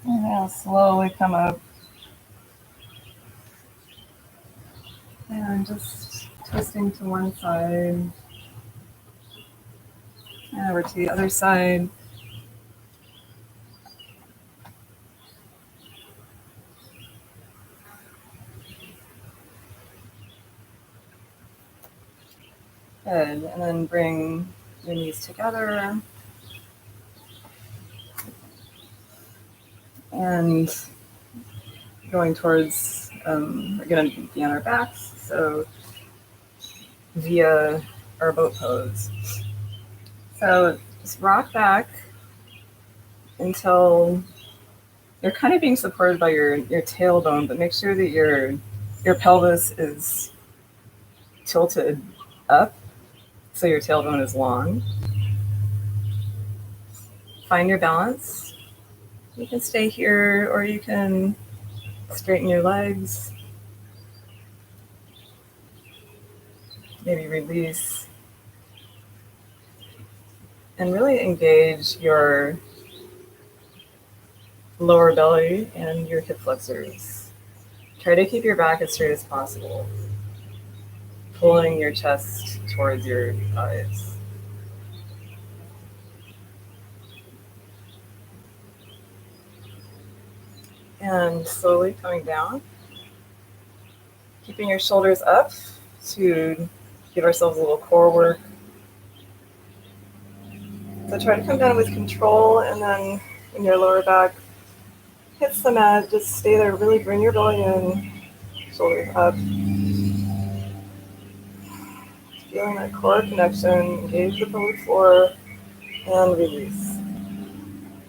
And now slowly come up. And just twisting to one side. And over to the other side. Good. And then bring your knees together. And going towards, we're going to be on our backs. So via our boat pose. So just rock back until you're kind of being supported by your tailbone, but make sure that your pelvis is tilted up so your tailbone is long. Find your balance. You can stay here or you can straighten your legs. Maybe release. And really engage your lower belly and your hip flexors. Try to keep your back as straight as possible, pulling your chest towards your thighs. And slowly coming down, keeping your shoulders up to give ourselves a little core work. So try to come down with control, and then when your lower back hits the mat, just stay there. Really bring your belly in, shoulders up. Feeling that core connection, engage the pelvic floor, and release.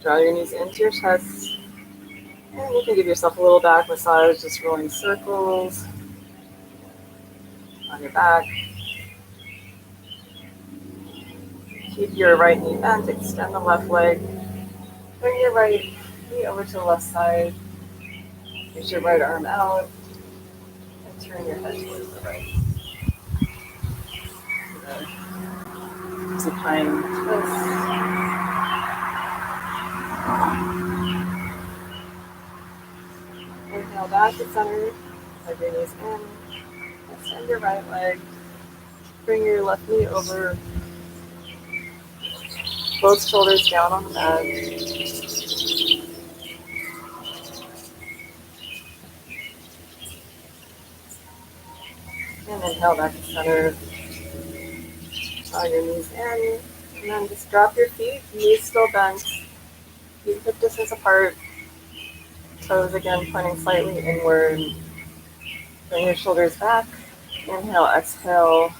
Draw your knees into your chest, and you can give yourself a little back massage, just rolling circles on your back. Keep your right knee bent, extend the left leg. Bring your right knee over to the left side. Reach your right arm out, and turn your head towards the right. Supine twist. Inhale back to center. Hug your knees in. Extend your right leg. Bring your left knee over. Both shoulders down on the mat. And inhale back to center. Draw your knees in. And then just drop your feet. Knees still bent. Feet hip distance apart. Toes again pointing slightly inward. Bring your shoulders back. Inhale, exhale.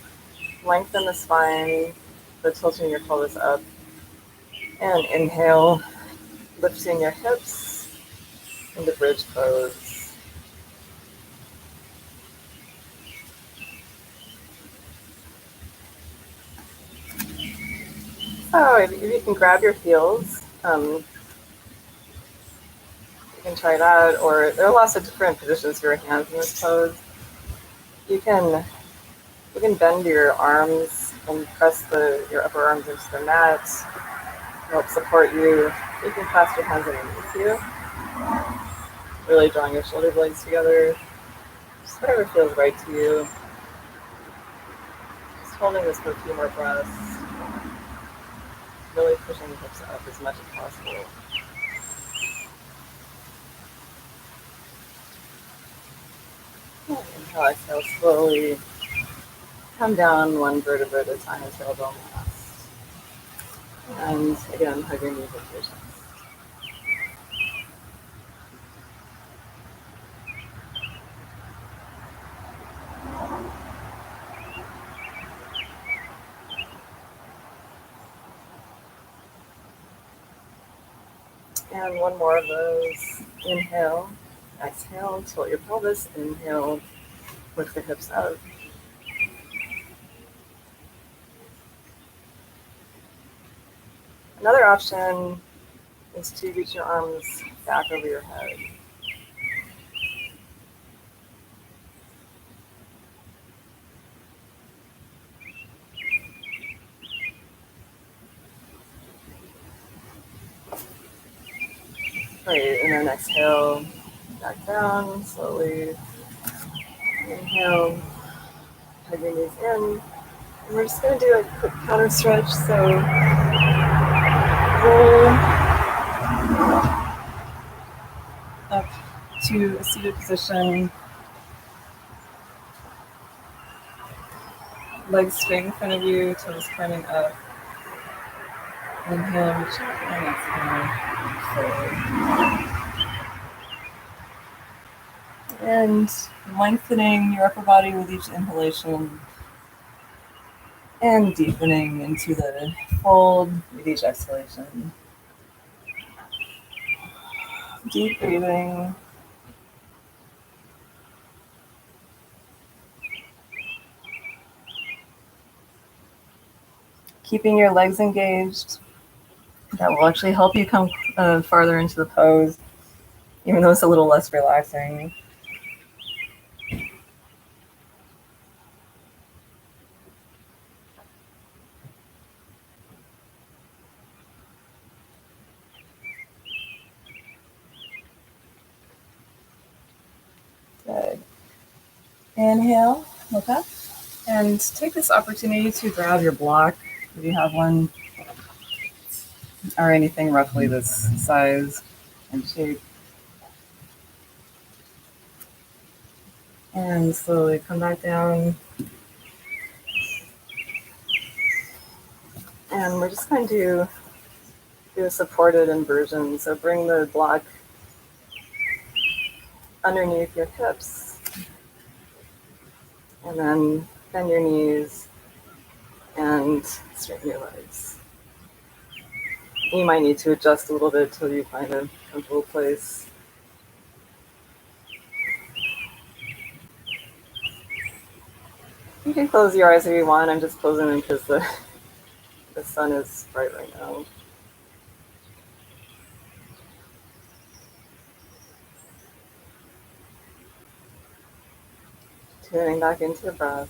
Lengthen the spine, but tilting your pelvis up. And inhale, lifting your hips into bridge pose. So if you can grab your heels, you can try that, or there are lots of different positions for your hands in this pose. You can bend your arms and press your upper arms into the mat to help support you. You can clasp your hands underneath you, really drawing your shoulder blades together. Just whatever feels right to you. Just holding this for a few more breaths. Really pushing the hips up as much as possible. Inhale, exhale, slowly come down one vertebra at a time, tailbone last. And again, hug your knees into your chest. And one more of those. Inhale, exhale, tilt your pelvis. Inhale, lift the hips up. Another option is to reach your arms back over your head. Great, and then exhale, back down, slowly. Inhale, hug your knees in. And we're just going to do a quick counter stretch, so roll up to a seated position. Legs straight in front of you, toes pointing up. Inhale, reach up, and exhale. And lengthening your upper body with each inhalation. And deepening into the fold with each exhalation. Deep breathing. keeping your legs engaged. That will actually help you come farther into the pose, even though it's a little less relaxing. Good. Inhale, look up, and take this opportunity to grab your block if you have one, or anything roughly this size and shape. And slowly come back down. And we're just going to do a supported inversion. So bring the block underneath your hips, and then bend your knees and straighten your legs. You might need to adjust a little bit till you find a comfortable place. You can close your eyes if you want. I'm just closing them because the sun is bright right now. Tuning back into your breath.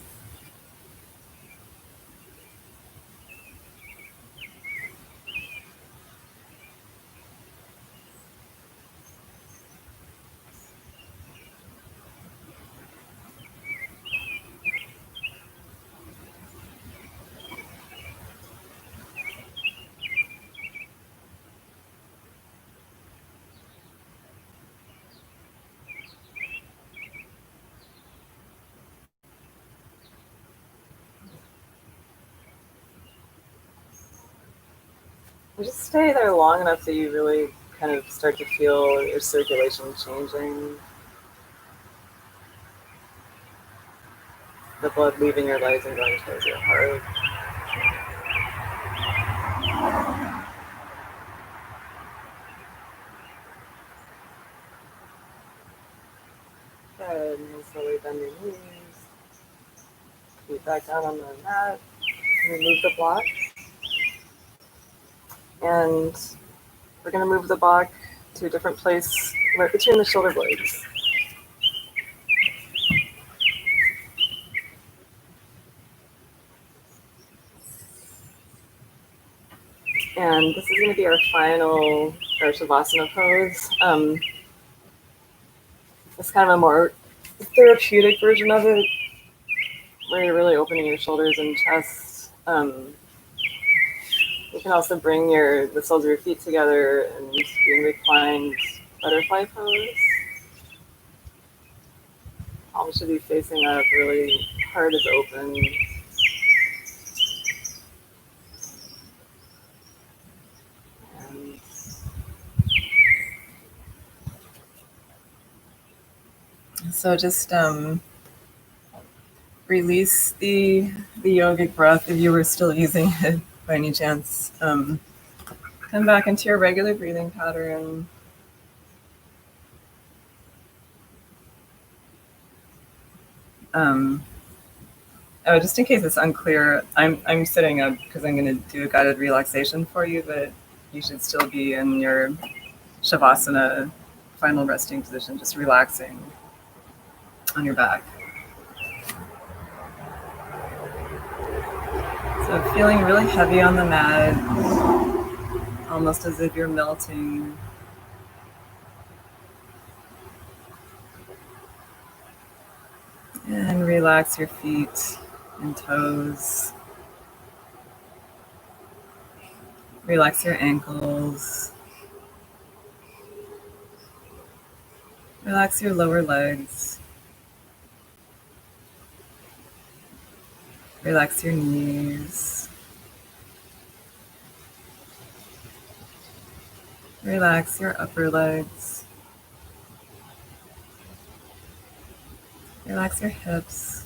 And just stay there long enough that you really kind of start to feel your circulation changing. The blood leaving your legs and going towards your heart. Good. And slowly bend your knees. Feet back down on the mat. Remove the block. And we're going to move the block to a different place right between the shoulder blades. And this is going to be our final Shavasana pose. It's kind of a more therapeutic version of it, where you're really opening your shoulders and chest. You can also bring the soles of your feet together and be in reclined butterfly pose. Palms should be facing up, really heart is open. And so just release the yogic breath if you were still using it by any chance. Come back into your regular breathing pattern. Just in case it's unclear, I'm sitting up because I'm going to do a guided relaxation for you, but you should still be in your Shavasana, final resting position, just relaxing on your back. So feeling really heavy on the mat, almost as if you're melting. And relax your feet and toes. Relax your ankles. Relax your lower legs. Relax your knees. Relax your upper legs. Relax your hips.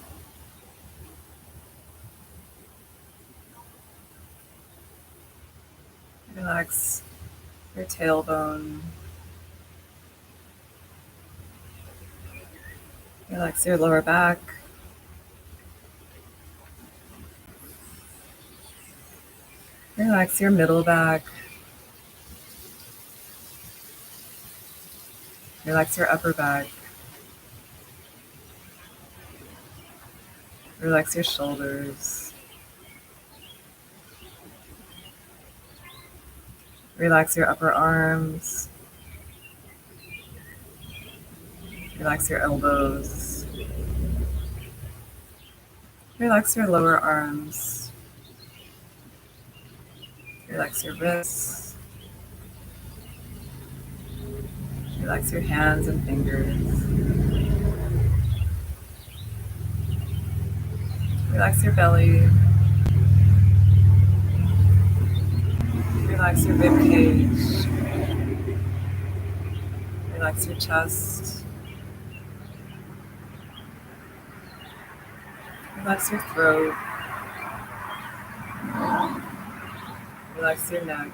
Relax your tailbone. Relax your lower back. Relax your middle back. Relax your upper back. Relax your shoulders. Relax your upper arms. Relax your elbows. Relax your lower arms. Relax your wrists. Relax your hands and fingers. Relax your belly. Relax your rib cage. Relax your chest. Relax your throat. Relax your neck.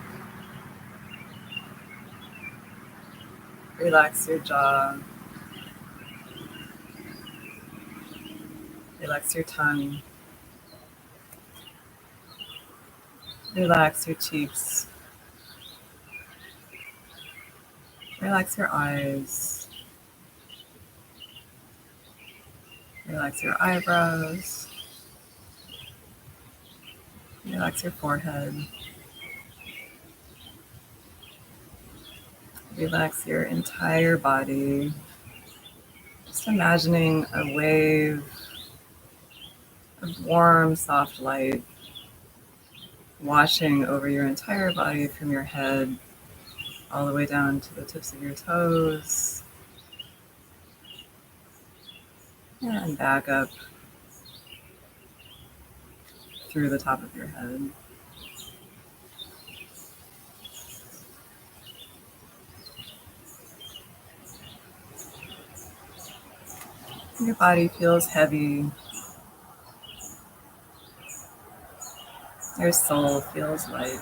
Relax your jaw. Relax your tongue. Relax your cheeks. Relax your eyes. Relax your eyebrows. Relax your forehead. Relax your entire body. Just imagining a wave of warm, soft light washing over your entire body from your head all the way down to the tips of your toes and back up through the top of your head. Your body feels heavy. Your soul feels light.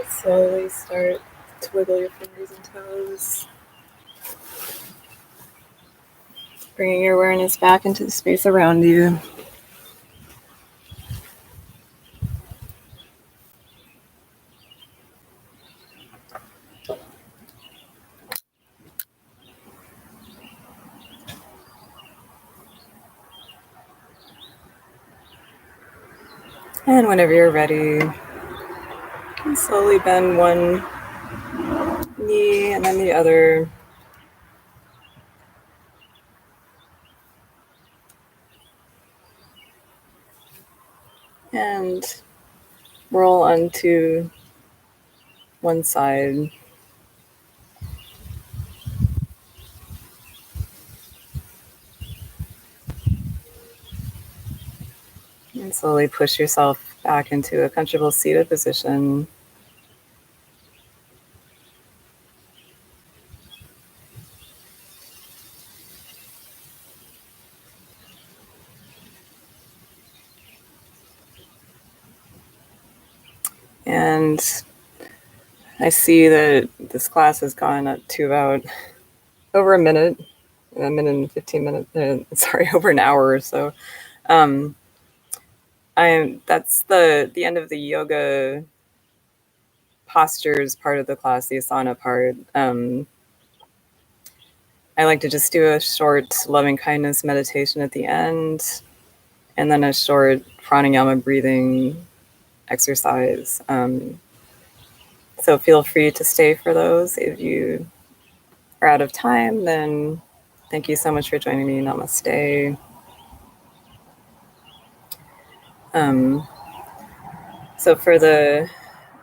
Slowly start to wiggle your fingers and toes, bringing your awareness back into the space around you. And whenever you're ready, slowly bend one knee and then the other. And roll onto one side. And slowly push yourself back into a comfortable seated position. And I see that this class has gone up to about over a minute and 15 minutes, over an hour or so. That's the end of the yoga postures part of the class, the asana part. I like to just do a short loving kindness meditation at the end, and then a short pranayama breathing exercise. So feel free to stay for those. If you are out of time, then thank you so much for joining me. Namaste. So for the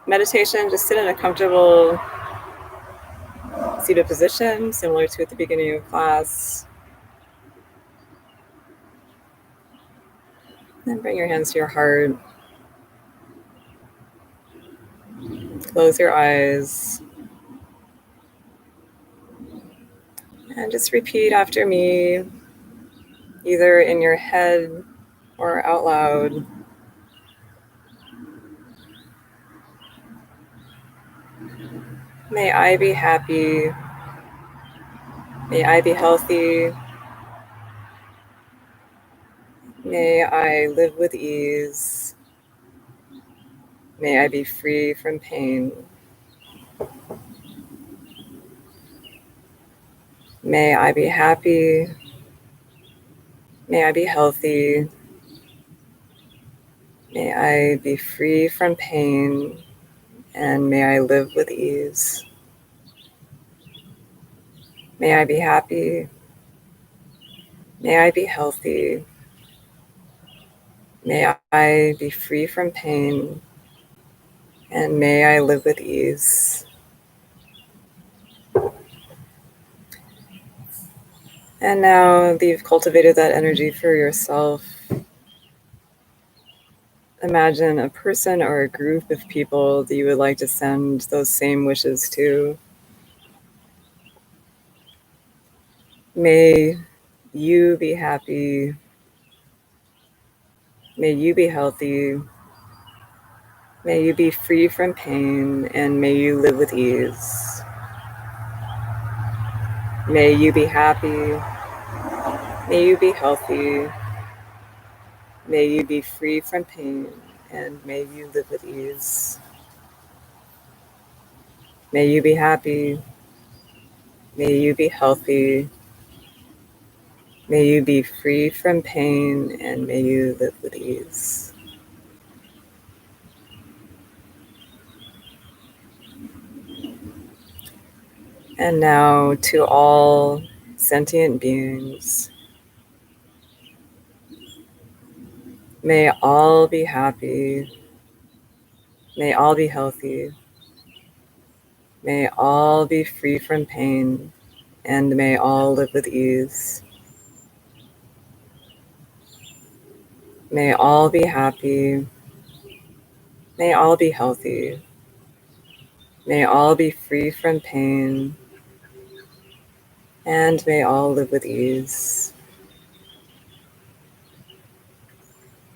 meditation, just sit in a comfortable seated position, similar to at the beginning of class. Then bring your hands to your heart. Close your eyes. And just repeat after me, either in your head or out loud. May I be happy. May I be healthy. May I live with ease. May I be free from pain. May I be happy. May I be healthy. May I be free from pain. And may I live with ease. May I be happy. May I be healthy. May I be free from pain. And may I live with ease. And now that you've cultivated that energy for yourself, imagine a person or a group of people that you would like to send those same wishes to. May you be happy. May you be healthy. May you be free from pain, and may you live with ease. May you be happy. May you be healthy. May you be free from pain, and may you live with ease. May you be happy. May you be healthy. May you be free from pain, and may you live with ease. And now to all sentient beings, may all be happy. May all be healthy. May all be free from pain, and may all live with ease. May all be happy. May all be healthy. May all be free from pain, and may all live with ease.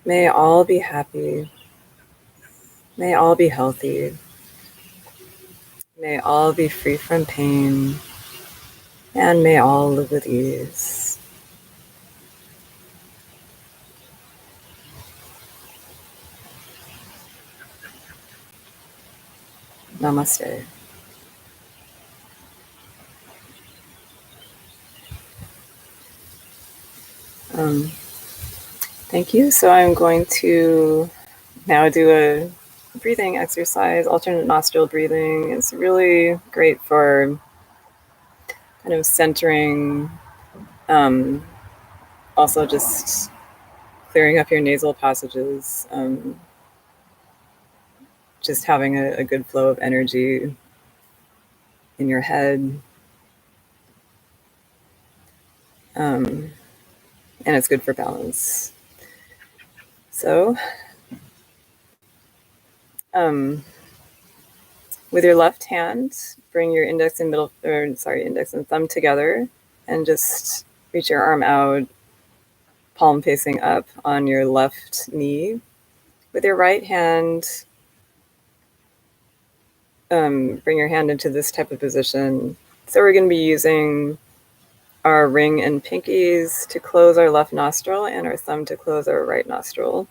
May all be happy. May all be healthy. May all be free from pain, and may all live with ease. Namaste. Thank you. So I'm going to now do a breathing exercise, alternate nostril breathing. It's really great for kind of centering, also just clearing up your nasal passages, just having a good flow of energy in your head. And it's good for balance. So, with your left hand, bring your index and index and thumb together, and just reach your arm out, palm facing up on your left knee. With your right hand, bring your hand into this type of position. So we're going to be using our ring and pinkies to close our left nostril and our thumb to close our right nostril.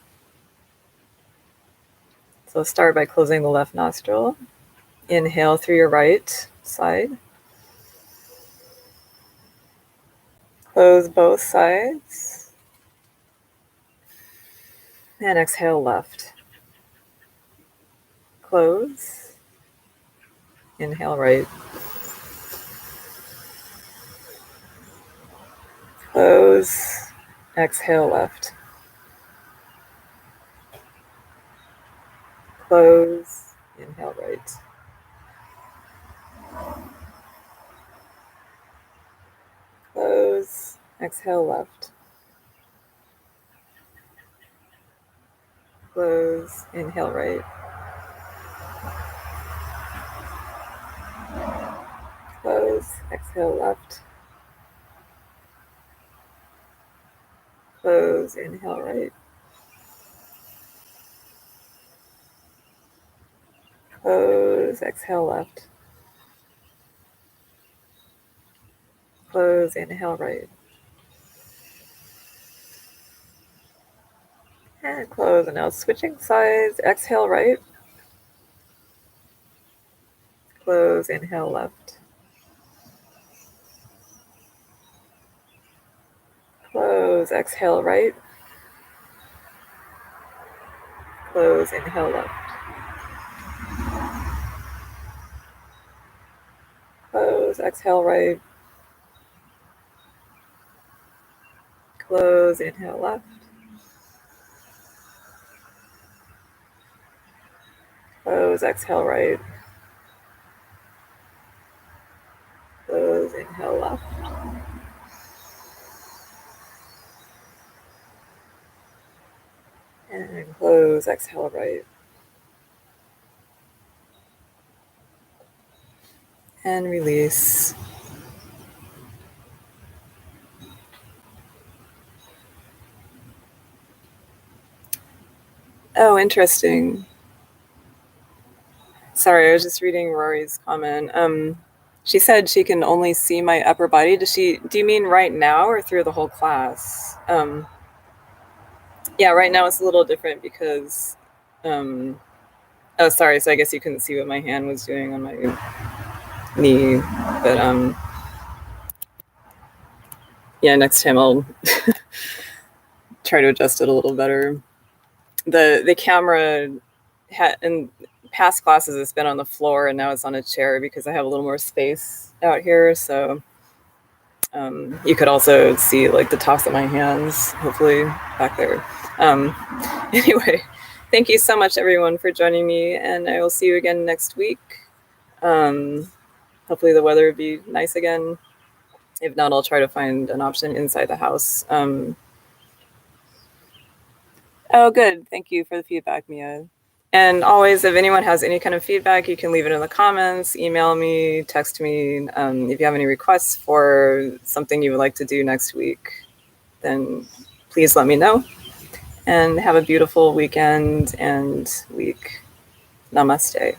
So start by closing the left nostril. Inhale through your right side. Close both sides. And exhale left. Close. Inhale right. Close. Exhale left. Close. Inhale right. Close. Exhale left. Close. Inhale right. Close. Exhale left. Close. Inhale right. Close. Exhale left. Close. Inhale right. And close. And now switching sides. Exhale right. Close. Inhale left. Close. Exhale right. Close. Inhale left. Close. Exhale right. Close. Inhale left. Close. Exhale right. Close. Inhale left. And close. Exhale right. And release. Oh, interesting. Sorry, I was just reading Rory's comment. She said she can only see my upper body. Do you mean right now or through the whole class? Yeah, right now it's a little different because, oh, sorry. So I guess you couldn't see what my hand was doing on my knee, but yeah, next time I'll try to adjust it a little better. The camera in past classes it's been on the floor, and now it's on a chair because I have a little more space out here. So you could also see like the tops of my hands, hopefully back there. Anyway, thank you so much everyone for joining me, and I will see you again next week. Hopefully the weather will be nice again. If not, I'll try to find an option inside the house. Oh, good. Thank you for the feedback, Mia. And always, if anyone has any kind of feedback, you can leave it in the comments, email me, text me. If you have any requests for something you would like to do next week, then please let me know. And have a beautiful weekend and week. Namaste.